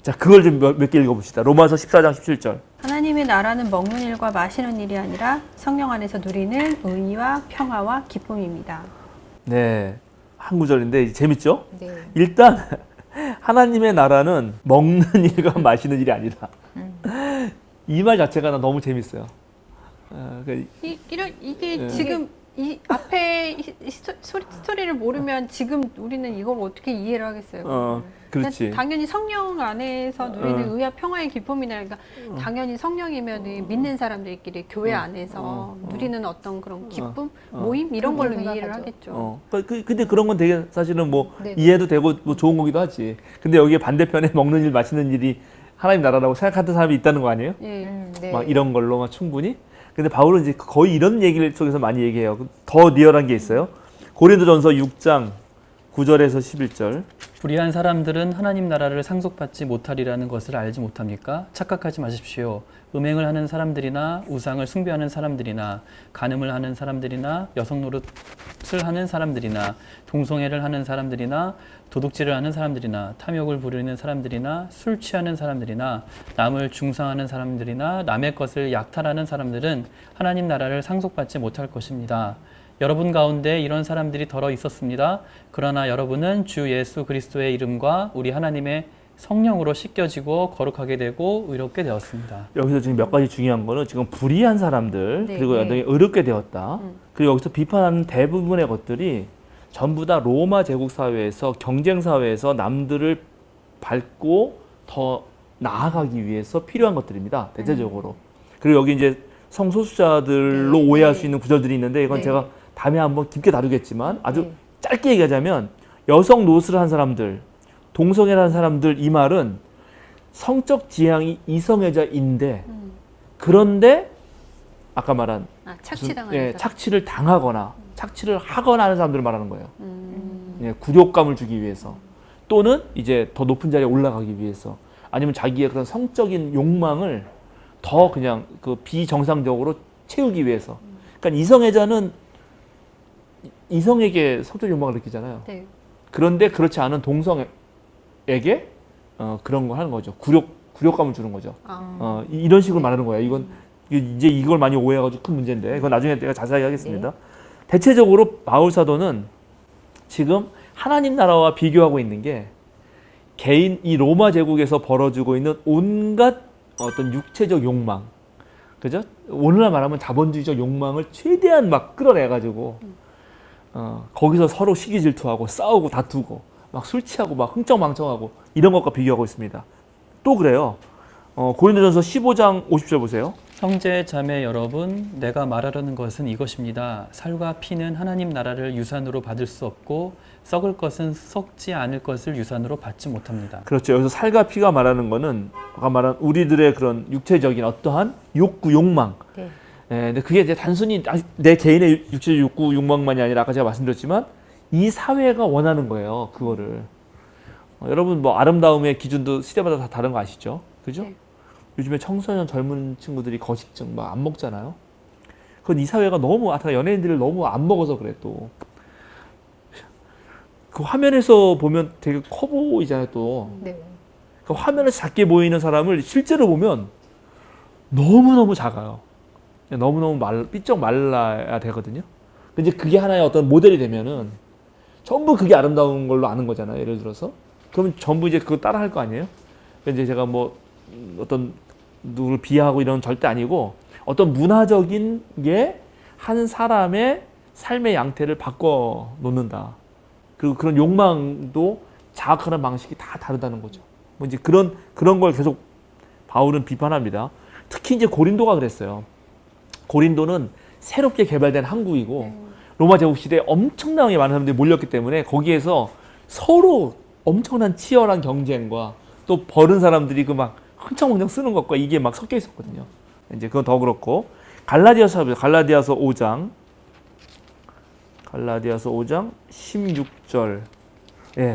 자, 그걸 좀 몇 개 읽어봅시다. 로마서 14장 17절. 하나님의 나라는 먹는 일과 마시는 일이 아니라 성령 안에서 누리는 의와 평화와 기쁨입니다. 네, 한 구절인데 재밌죠? 네. 일단 하나님의 나라는 먹는 일과 마시는 일이 아니다. 이 말 자체가 나 너무 재밌어요. 이게 네. 지금 이 앞에 스토리를 모르면 지금 우리는 이걸 어떻게 이해를 하겠어요? 그렇지. 당연히 성령 안에서 누리는 의와 평화의 기쁨이나 그러니까 당연히 성령이면 믿는 사람들끼리 교회 안에서 누리는 어떤 그런 기쁨, 모임 이런 걸로 생각하죠. 이해를 하겠죠. 근데 그런 건 되게 사실은 뭐 네. 이해도 되고 뭐 좋은 거기도 하지. 근데 여기에 반대편에 먹는 일, 마시는 일이 하나님 나라라고 생각하는 사람이 있다는 거 아니에요? 예. 네. 막 이런 걸로 막 충분히. 근데 바울은 이제 거의 이런 얘기를 속에서 많이 얘기해요. 더 리얼한 게 있어요. 고린도전서 6장 9절에서 11절. 불의한 사람들은 하나님 나라를 상속받지 못하리라는 것을 알지 못합니까? 착각하지 마십시오. 음행을 하는 사람들이나 우상을 숭배하는 사람들이나 간음을 하는 사람들이나 여성 노릇을 하는 사람들이나 동성애를 하는 사람들이나 도둑질을 하는 사람들이나 탐욕을 부리는 사람들이나 술 취하는 사람들이나 남을 중상하는 사람들이나 남의 것을 약탈하는 사람들은 하나님 나라를 상속받지 못할 것입니다. 여러분 가운데 이런 사람들이 덜어 있었습니다. 그러나 여러분은 주 예수 그리스도의 이름과 우리 하나님의 성령으로 씻겨지고 거룩하게 되고 의롭게 되었습니다. 여기서 지금 몇 가지 중요한 거는 지금 불의한 사람들 네, 그리고 네. 여전히 의롭게 되었다. 그리고 여기서 비판하는 대부분의 것들이 전부 다 로마 제국 사회에서 경쟁 사회에서 남들을 밟고 더 나아가기 위해서 필요한 것들입니다. 대체적으로. 그리고 여기 이제 성소수자들로 네, 오해할 네. 수 있는 구절들이 있는데 이건 네. 제가 다음에 한번 깊게 다루겠지만 아주 네. 짧게 얘기하자면 여성 노릇을 한 사람들, 동성애를 한 사람들 이 말은 성적 지향이 이성애자인데 그런데 아까 말한 착취당하는 예, 사람. 착취를 당하거나 착취를 하거나 하는 사람들을 말하는 거예요. 예, 굴욕감을 주기 위해서 또는 이제 더 높은 자리에 올라가기 위해서 아니면 자기의 그런 성적인 욕망을 더 그냥 그 비정상적으로 채우기 위해서. 그러니까 이성애자는 이성에게 성적 욕망을 느끼잖아요. 네. 그런데 그렇지 않은 동성에게 그런 거 하는 거죠. 굴욕감을 주는 거죠. 이런 식으로 말하는 거예요. 이건 이제 이걸 많이 오해해가지고 큰 문제인데 이건 나중에 내가 자세하게 하겠습니다. 대체적으로 바울 사도는 지금 하나님 나라와 비교하고 있는 게 개인 이 로마 제국에서 벌어지고 있는 온갖 어떤 육체적 욕망, 그죠? 오늘날 말하면 자본주의적 욕망을 최대한 막 끌어내가지고 거기서 서로 시기 질투하고 싸우고 다투고 막 술 취하고 막 흥청망청하고 이런 것과 비교하고 있습니다. 또 그래요. 고린도전서 15장 50절 보세요. 형제 자매 여러분, 내가 말하려는 것은 이것입니다. 살과 피는 하나님 나라를 유산으로 받을 수 없고 썩을 것은 썩지 않을 것을 유산으로 받지 못합니다. 그렇죠. 여기서 살과 피가 말하는 거는 아까 말한 우리들의 그런 육체적인 어떠한 욕구, 욕망. 네. 근데 그게 이제 단순히 내 개인의 육체적 욕구, 욕망만이 아니라 아까 제가 말씀드렸지만 이 사회가 원하는 거예요. 그거를. 여러분 뭐 아름다움의 기준도 시대마다 다 다른 거 아시죠? 그죠? 네. 요즘에 청소년 젊은 친구들이 거식증 막 안 먹잖아요. 그건 이 사회가 너무 아까 연예인들을 너무 안 먹어서 그래 또. 그 화면에서 보면 되게 커 보이잖아요 또. 네. 그 화면에서 작게 보이는 사람을 실제로 보면 너무너무 작아요. 너무너무 삐쩍 말라야 되거든요. 근데 그게 하나의 어떤 모델이 되면은 전부 그게 아름다운 걸로 아는 거잖아요. 예를 들어서. 그러면 전부 이제 그거 따라 할 거 아니에요? 이제 제가 뭐 어떤 누구를 비하하고 이런 건 절대 아니고 어떤 문화적인 게 한 사람의 삶의 양태를 바꿔 놓는다. 그리고 그런 욕망도 자학하는 방식이 다 다르다는 거죠. 뭐 이제 그런 걸 계속 바울은 비판합니다. 특히 이제 고린도가 그랬어요. 고린도는 새롭게 개발된 항구이고 로마 제국 시대에 엄청나게 많은 사람들이 몰렸기 때문에 거기에서 서로 엄청난 치열한 경쟁과 또 버른 사람들이 그 막 흥청망청 쓰는 것과 이게 막 섞여 있었거든요. 이제 그건 더 그렇고 갈라디아서 5장 16절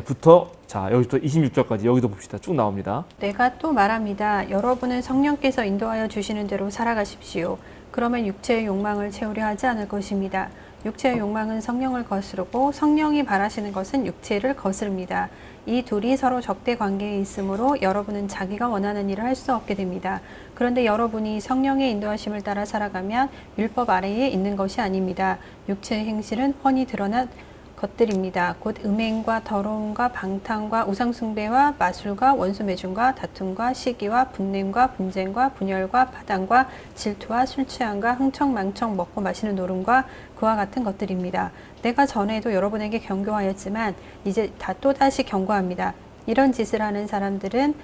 부터 자 여기부터 26절까지 여기도 봅시다. 쭉 나옵니다. 내가 또 말합니다. 여러분은 성령께서 인도하여 주시는 대로 살아가십시오. 그러면 육체의 욕망을 채우려 하지 않을 것입니다. 육체의 욕망은 성령을 거스르고 성령이 바라시는 것은 육체를 거스릅니다. 이 둘이 서로 적대 관계에 있으므로 여러분은 자기가 원하는 일을 할 수 없게 됩니다. 그런데 여러분이 성령의 인도하심을 따라 살아가면 율법 아래에 있는 것이 아닙니다. 육체의 행실은 훤히 드러난 것들입니다. 곧 음행과 더러움과 방탕과 우상숭배와 마술과 원수매중과 다툼과 시기와 분냄과 분쟁과 분열과 파당과 질투와 술취함과 흥청망청 먹고 마시는 노름과 그와 같은 것들입니다. 내가 전에도 여러분에게 경고하였지만 이제 또다시 경고합니다. 이런 짓을 하는 사람들은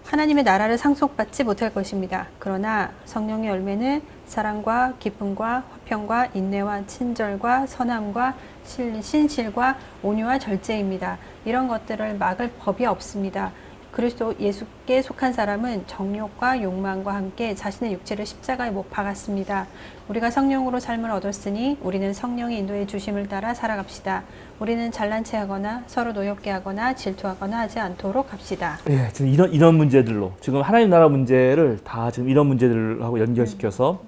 하나님의 나라를 상속받지 못할 것입니다. 그러나 성령의 열매는 사랑과 기쁨과 화평과 인내와 친절과 선함과 신실과 온유와 절제입니다. 이런 것들을 막을 법이 없습니다. 그리스도 예수께 속한 사람은 정욕과 욕망과 함께 자신의 육체를 십자가에 못 박았습니다. 우리가 성령으로 삶을 얻었으니 우리는 성령의 인도해 주심을 따라 살아갑시다. 우리는 잘난 체하거나 서로 노엽게 하거나 질투하거나 하지 않도록 합시다. 예, 지금 이런 문제들로 지금 하나님 나라 문제를 다 지금 이런 문제들하고 연결시켜서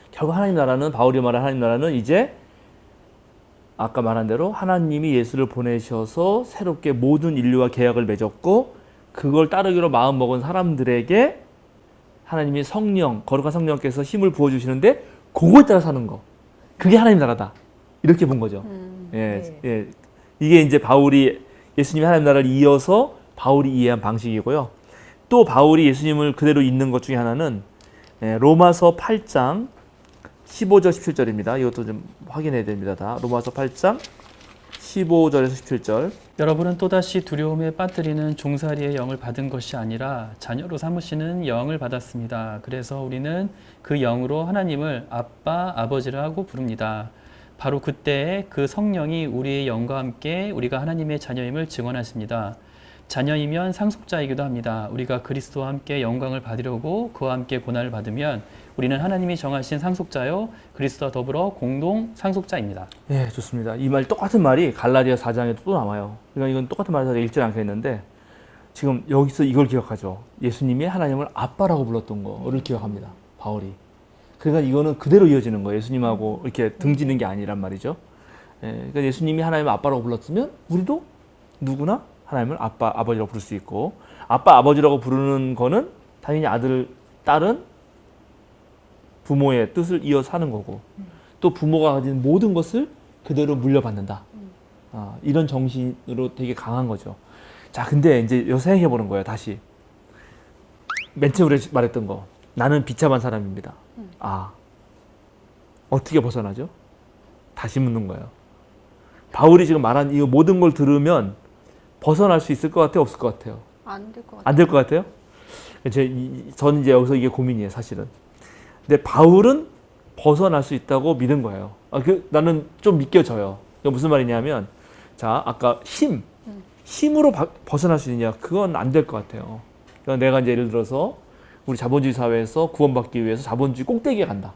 결국 하나님 나라는 바울이 말한 하나님 나라는 이제 아까 말한 대로 하나님이 예수를 보내셔서 새롭게 모든 인류와 계약을 맺었고 그걸 따르기로 마음먹은 사람들에게 하나님이 성령, 거룩한 성령께서 힘을 부어주시는데 그걸 따라 사는 거. 그게 하나님 나라다. 이렇게 본 거죠. 예, 예. 이게 이제 바울이 예수님이 하나님 나라를 이어서 바울이 이해한 방식이고요. 또 바울이 예수님을 그대로 잇는 것 중에 하나는 로마서 8장 15절 17절입니다. 이것도 좀 확인해야 됩니다. 다 로마서 8장 15절에서 17절. 여러분은 또다시 두려움에 빠뜨리는 종살이의 영을 받은 것이 아니라 자녀로 삼으시는 영을 받았습니다. 그래서 우리는 그 영으로 하나님을 아빠, 아버지라고 부릅니다. 바로 그때 그 성령이 우리의 영과 함께 우리가 하나님의 자녀임을 증언하십니다. 자녀이면 상속자이기도 합니다. 우리가 그리스도와 함께 영광을 받으려고 그와 함께 고난을 받으면 우리는 하나님이 정하신 상속자요 그리스도와 더불어 공동 상속자입니다. 예, 좋습니다. 이 말 똑같은 말이 갈라디아 4장에도 또 나와요. 그러니까 이건 똑같은 말을 읽지 않겠는데 지금 여기서 이걸 기억하죠. 예수님이 하나님을 아빠라고 불렀던 거를 기억합니다. 바울이. 그러니까 이거는 그대로 이어지는 거예요. 예수님하고 이렇게 등지는 게 아니란 말이죠. 예, 그러니까 예수님이 하나님을 아빠라고 불렀으면 우리도 누구나 하나님을 아빠, 아버지라고 부를 수 있고 아빠, 아버지라고 부르는 거는 당연히 아들, 딸은 부모의 뜻을 이어 사는 거고 또 부모가 가진 모든 것을 그대로 물려받는다. 이런 정신으로 되게 강한 거죠. 자, 근데 이제 여기서 생각해 보는 거예요. 다시. 맨 처음에 말했던 거. 나는 비참한 사람입니다. 어떻게 벗어나죠? 다시 묻는 거예요. 바울이 지금 말한 이 모든 걸 들으면 벗어날 수 있을 것 같아요? 없을 것 같아요? 안 될 것 같아요. 안 될 것 같아요? 저는 이제 여기서 이게 고민이에요, 사실은. 근데 바울은 벗어날 수 있다고 믿은 거예요. 나는 좀 믿겨져요. 무슨 말이냐면, 자, 아까 힘으로 벗어날 수 있느냐? 그건 안 될 것 같아요. 그러니까 내가 이제 예를 들어서 우리 자본주의 사회에서 구원받기 위해서 자본주의 꼭대기에 간다.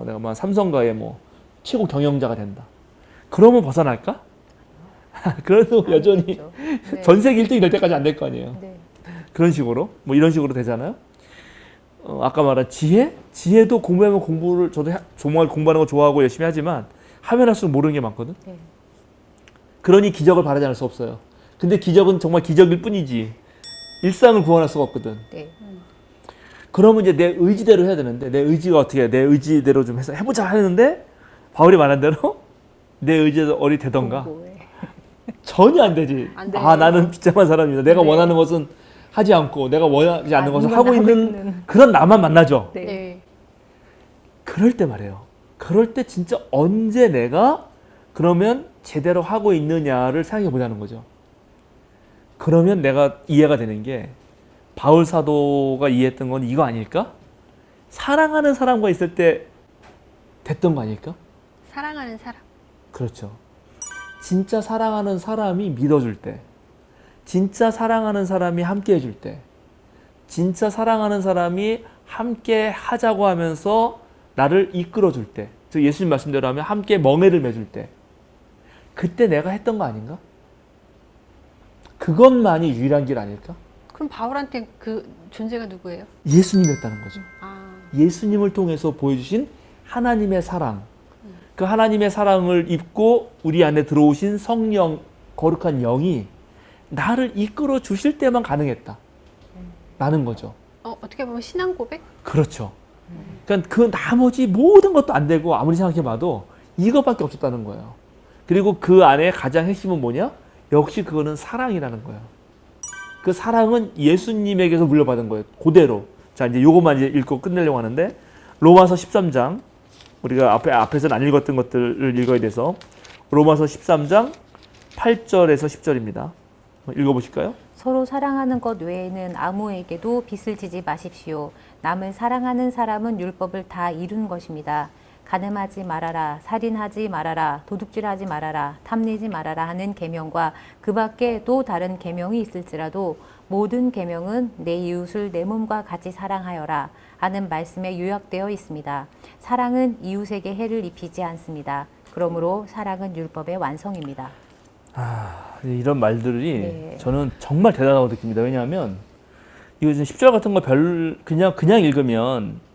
내가 뭐 삼성가의 뭐 최고 경영자가 된다. 그러면 벗어날까? 그래도 여전히 네. 전 세계 1등이 될 때까지 안 될 거 아니에요. 네. 그런 식으로 뭐 이런 식으로 되잖아요. 아까 말한 지혜도 공부하면 공부를 저도 정말 공부하는 거 좋아하고 열심히 하지만 하면 할수록 모르는 게 많거든. 네. 그러니 기적을 바라지 않을 수 없어요. 근데 기적은 정말 기적일 뿐이지 일상을 구원할 수가 없거든. 네. 그러면 이제 내 의지대로 해야 되는데 내 의지가 어떻게 해? 내 의지대로 좀 해서 해보자 하는데 바울이 말한 대로 내 의지대로 되던가 공부해. 전혀 안 되지. 안 돼요. 나는 비참한 사람이다. 내가 네. 원하는 것은 하지 않고 내가 원하지 않는 것을 이건 하고 하고 있는 있는. 그런 나만 만나죠. 네. 네. 그럴 때 말이에요. 그럴 때 진짜 언제 내가 그러면 제대로 하고 있느냐를 생각해 보자는 거죠. 그러면 내가 이해가 되는 게 바울 사도가 이해했던 건 이거 아닐까? 사랑하는 사람과 있을 때 됐던 거 아닐까? 사랑하는 사람. 그렇죠. 진짜 사랑하는 사람이 믿어줄 때, 진짜 사랑하는 사람이 함께 해줄 때, 진짜 사랑하는 사람이 함께 하자고 하면서 나를 이끌어줄 때, 즉 예수님 말씀대로 하면 함께 멍에를 매줄 때, 그때 내가 했던 거 아닌가? 그것만이 유일한 길 아닐까? 그럼 바울한테 그 존재가 누구예요? 예수님이었다는 거죠. 예수님을 통해서 보여주신 하나님의 사랑, 그 하나님의 사랑을 입고 우리 안에 들어오신 성령, 거룩한 영이 나를 이끌어 주실 때만 가능했다. 라는 거죠. 어떻게 보면 신앙 고백? 그렇죠. 그러니까 그 나머지 모든 것도 안 되고 아무리 생각해봐도 이것밖에 없었다는 거예요. 그리고 그 안에 가장 핵심은 뭐냐? 역시 그거는 사랑이라는 거예요. 그 사랑은 예수님에게서 물려받은 거예요. 그대로. 자, 이제 요것만 이제 읽고 끝내려고 하는데, 로마서 13장, 우리가 앞에서는 안 읽었던 것들을 읽어야 돼서, 로마서 13장 8절에서 10절입니다. 읽어보실까요? 서로 사랑하는 것 외에는 아무에게도 빚을 지지 마십시오. 남을 사랑하는 사람은 율법을 다 이룬 것입니다. 간음하지 말아라, 살인하지 말아라, 도둑질하지 말아라, 탐내지 말아라 하는 계명과 그 밖에 또 다른 계명이 있을지라도 모든 계명은 내 이웃을 내 몸과 같이 사랑하여라 하는 말씀에 요약되어 있습니다. 사랑은 이웃에게 해를 입히지 않습니다. 그러므로 사랑은 율법의 완성입니다. 이런 말들이 네. 저는 정말 대단하다고 느낍니다. 왜냐하면 이거 지금 10절 같은 거 그냥 읽으면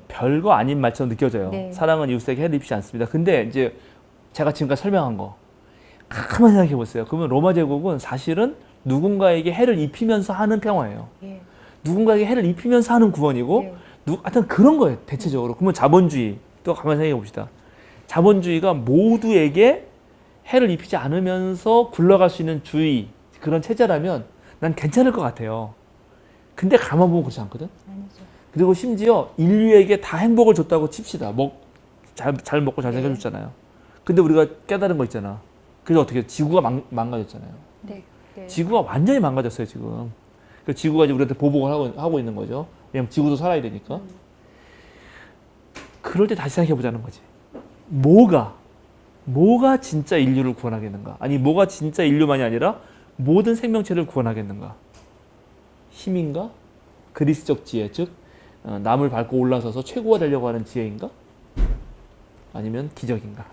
별거 아닌 말처럼 느껴져요. 네. 사랑은 이웃에게 해를 입히지 않습니다. 근데 이제 제가 지금까지 설명한 거 가만히 생각해 보세요. 그러면 로마 제국은 사실은 누군가에게 해를 입히면서 하는 평화예요. 예. 누군가에게 해를 입히면서 하는 구원이고 예. 하여튼 그런 거예요. 대체적으로. 그러면 자본주의 또 가만히 생각해 봅시다. 자본주의가 모두에게 해를 입히지 않으면서 굴러갈 수 있는 주의, 그런 체제라면 난 괜찮을 것 같아요. 근데 가만 보면 그렇지 않거든. 아니죠. 그리고 심지어 인류에게 다 행복을 줬다고 칩시다. 잘 먹고 잘 생겨줬잖아요. 근데 우리가 깨달은 거 있잖아. 그래서 어떻게 지구가 망가졌잖아요. 네. 네. 지구가 완전히 망가졌어요 지금. 그 지구가 이제 우리한테 보복을 하고 있는 거죠. 왜냐면 지구도 살아야 되니까. 그럴 때 다시 생각해 보자는 거지. 뭐가 진짜 인류를 구원하겠는가? 아니 뭐가 진짜 인류만이 아니라 모든 생명체를 구원하겠는가? 힘인가? 그리스적 지혜, 즉 남을 밟고 올라서서 최고가 되려고 하는 지혜인가? 아니면 기적인가?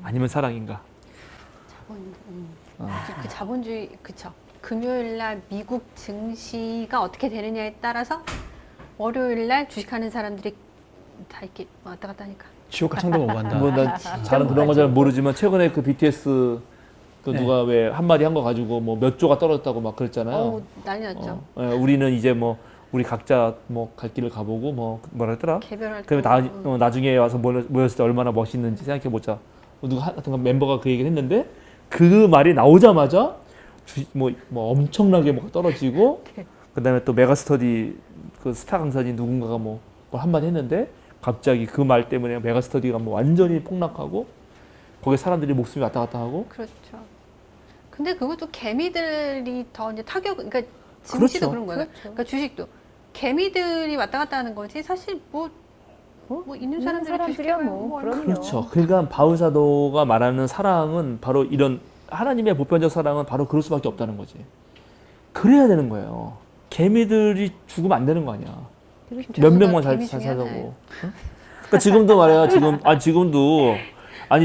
아니면 사랑인가? 그 자본주의, 그쵸. 금요일 날 미국 증시가 어떻게 되느냐에 따라서 월요일 날 주식하는 사람들이 다 이렇게 왔다 갔다 하니까. 지옥과 천국 못 간다. 난 잘은 그런 거 잘 모르지만 최근에 그 BTS 그 네. 누가 왜 한마디 한 거 가지고 뭐 몇 조가 떨어졌다고 막 그랬잖아요. 어우, 난리 났죠. 우리는 이제 뭐 우리 각자 뭐 갈 길을 가보고 뭐 뭐라 했더라? 개별 그러면 활동. 나중에 와서 모였을 때 얼마나 멋있는지 생각해 보자. 누가 하여튼 멤버가 그 얘기를 했는데 그 말이 나오자마자 뭐 엄청나게 뭐 떨어지고 그다음에 또 메가스터디 그 스타 강사님 누군가가 뭐 한마디 했는데 갑자기 그 말 때문에 메가스터디가 뭐 완전히 폭락하고 거기 사람들이 목숨이 왔다 갔다 하고. 그렇죠. 근데 그것도 개미들이 더 이제 그러니까 증시도 그렇죠. 그런 거예요. 그러니까 주식도 개미들이 왔다 갔다 하는 거지 사실 뭐 있는 사람들이 사람들이야 주식해봐야 뭐. 얼마나. 그럼요. 그렇죠. 그러니까 바울 사도가 말하는 사랑은 바로 이런 하나님의 보편적 사랑은 바로 그럴 수밖에 없다는 거지. 그래야 되는 거예요. 개미들이 죽으면 안 되는 거 아니야. 몇 명만 잘 개미 중에 살자고. 하나예요. 응? 그러니까 지금도 말이야. 지금도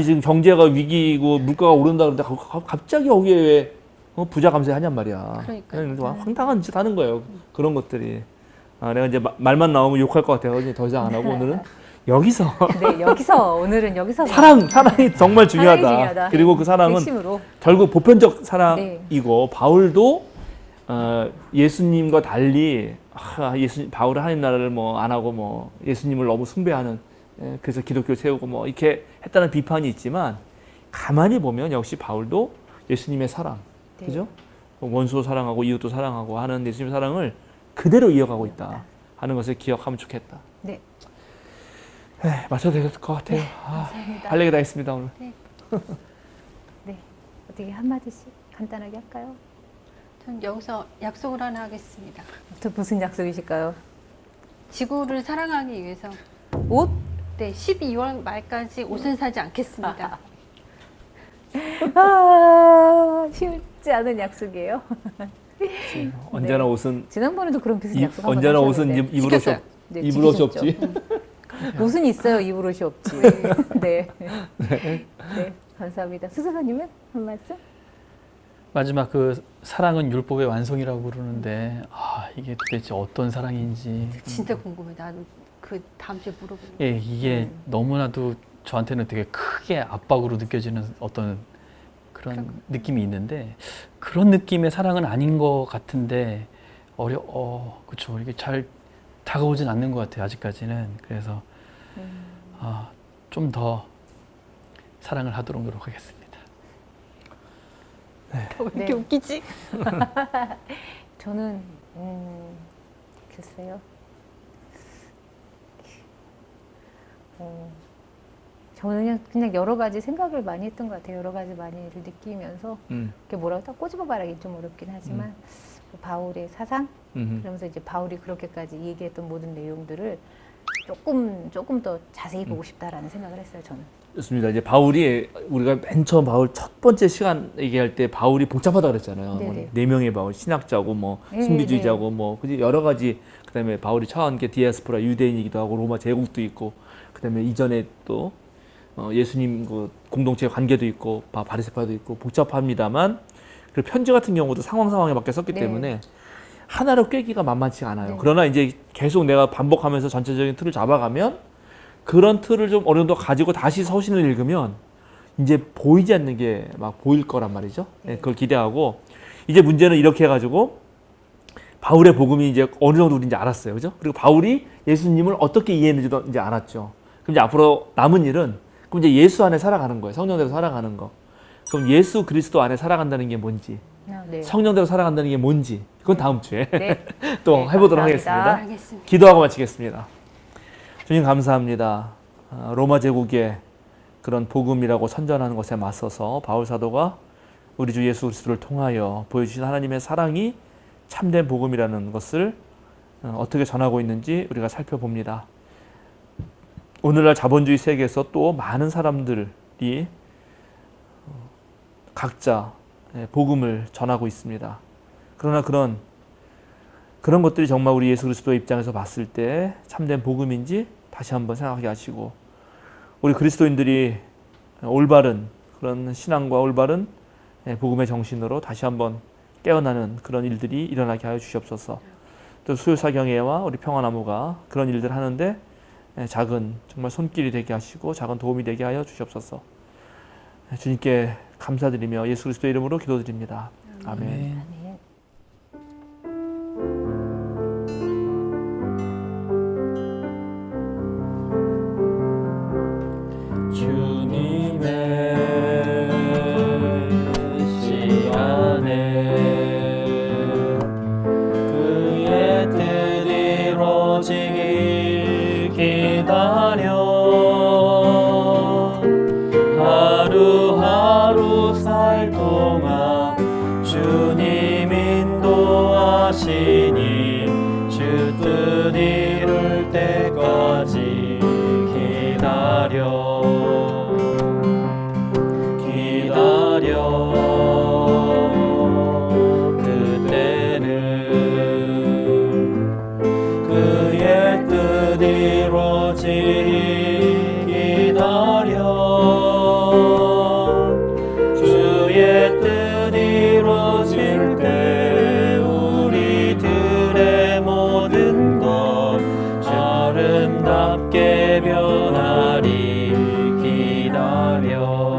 지금 경제가 위기고 물가가 오른다 그러는데 갑자기 거기에 왜 부자 감세하냔 말이야. 그러니까요. 그냥 황당한 짓 하는 거예요. 그런 것들이. 내가 이제 말만 나오면 욕할 것 같아요. 더 이상 안 하고 오늘은 여기서 네, 오늘은 여기서 사랑이 정말 중요하다. 사랑이 중요하다. 그리고 그 사랑은 핵심으로. 결국 보편적 사랑이고 네. 바울도 예수님과 달리 바울은 하나님 나라를 뭐 안 하고 뭐 예수님을 너무 숭배하는 그래서 기독교 세우고 뭐 이렇게 했다는 비판이 있지만 가만히 보면 역시 바울도 예수님의 사랑, 네. 그죠? 원수도 사랑하고 이웃도 사랑하고 하는 예수님의 사랑을 그대로 이어가고 있다 하는 것을 기억하면 좋겠다. 네. 맞춰도 될 것 같아요. 감사합니다. 할 얘기 다 했습니다 오늘. 네. 어떻게 한마디씩 간단하게 할까요? 전 여기서 약속을 하나 하겠습니다. 또 무슨 약속이실까요? 지구를 사랑하기 위해서 옷? 네, 12월 말까지 옷은 사지 않겠습니다. 쉽지 않은 약속이에요. 언제나 옷은 지난번에도 그런 비슷한 약속 한번 언제나 옷은 하셨는데. 입을 옷이 지켰어요. 네, 입을 옷이 지키셨죠. 없지. 옷은 있어요. 입을 옷이 없지. 네. 네. 감사합니다. 수사사님은 한 말씀? 마지막 그 사랑은 율법의 완성이라고 그러는데 이게 도대체 어떤 사랑인지 진짜 궁금해. 나도 그 다음 주에 물어보는 예, 이게 너무나도 저한테는 되게 크게 압박으로 느껴지는 어떤 그런 느낌이 있는데 그런 느낌의 사랑은 아닌 것 같은데 그렇죠. 이게 잘 다가오진 않는 것 같아요. 아직까지는. 그래서 좀 더 사랑을 하도록 노력하겠습니다. 왜 이렇게 네. 웃기지? 저는 글쎄요. 저는 그냥 여러 가지 생각을 많이 했던 것 같아요. 여러 가지 많이 느끼면서 이렇게 뭐라고 딱 꼬집어 말하기 좀 어렵긴 하지만 바울의 사상 그러면서 이제 바울이 그렇게까지 얘기했던 모든 내용들을 조금 더 자세히 보고 싶다라는 생각을 했어요. 저는. 좋습니다. 이제 바울이 우리가 맨 처음 바울 첫 번째 시간 얘기할 때 바울이 복잡하다 그랬잖아요. 네네. 뭐 네 명의 바울, 신학자고 뭐 네, 신비주의자고 뭐 그지 여러 가지. 그다음에 바울이 처한 게 디아스포라 유대인이기도 하고 로마 제국도 있고 그다음에 이전에 또 예수님 그 공동체 관계도 있고 바리새파도 있고 복잡합니다만 그 편지 같은 경우도 상황에 맞게 썼기 네. 때문에 하나로 꿰기가 만만치 않아요. 네. 그러나 이제 계속 내가 반복하면서 전체적인 틀을 잡아가면 그런 틀을 좀 어느 정도 가지고 다시 서신을 읽으면 이제 보이지 않는 게 막 보일 거란 말이죠. 네, 그걸 기대하고 이제 문제는 이렇게 해가지고 바울의 복음이 이제 어느 정도 우리 이제 알았어요. 그죠? 그리고 바울이 예수님을 어떻게 이해했는지도 이제 알았죠. 그럼 이제 앞으로 남은 일은 그럼 이제 예수 안에 살아가는 거예요. 성령대로 살아가는 거. 그럼 예수 그리스도 안에 살아간다는 게 뭔지, 네. 성령대로 살아간다는 게 뭔지, 그건 다음 주에 네. 또 네, 해보도록 감사합니다. 하겠습니다. 알겠습니다. 기도하고 마치겠습니다. 주님 감사합니다. 로마 제국의 그런 복음이라고 선전하는 것에 맞서서 바울 사도가 우리 주 예수 그리스도를 통하여 보여주신 하나님의 사랑이 참된 복음이라는 것을 어떻게 전하고 있는지 우리가 살펴봅니다. 오늘날 자본주의 세계에서 또 많은 사람들이 각자 복음을 전하고 있습니다. 그러나 그런 것들이 정말 우리 예수 그리스도의 입장에서 봤을 때 참된 복음인지 다시 한번 생각하게 하시고 우리 그리스도인들이 올바른 그런 신앙과 올바른 복음의 정신으로 다시 한번 깨어나는 그런 일들이 일어나게 하여 주시옵소서. 또 수요사경회와 우리 평화나무가 그런 일들 하는데 작은 정말 손길이 되게 하시고 작은 도움이 되게 하여 주시옵소서. 주님께 감사드리며 예수 그리스도의 이름으로 기도드립니다. 아멘. 아멘. 주님의 시간에 그의 뜻 이루어지길 기다려 하루하루 살 동안 주님 인도하시니 주 뜻 이룰 때까지 기다려 그때는 그의 뜻 이루어지기 기다려 주의 뜻 이루어질 때 우리들의 모든 것 아름답게 변하리 기다려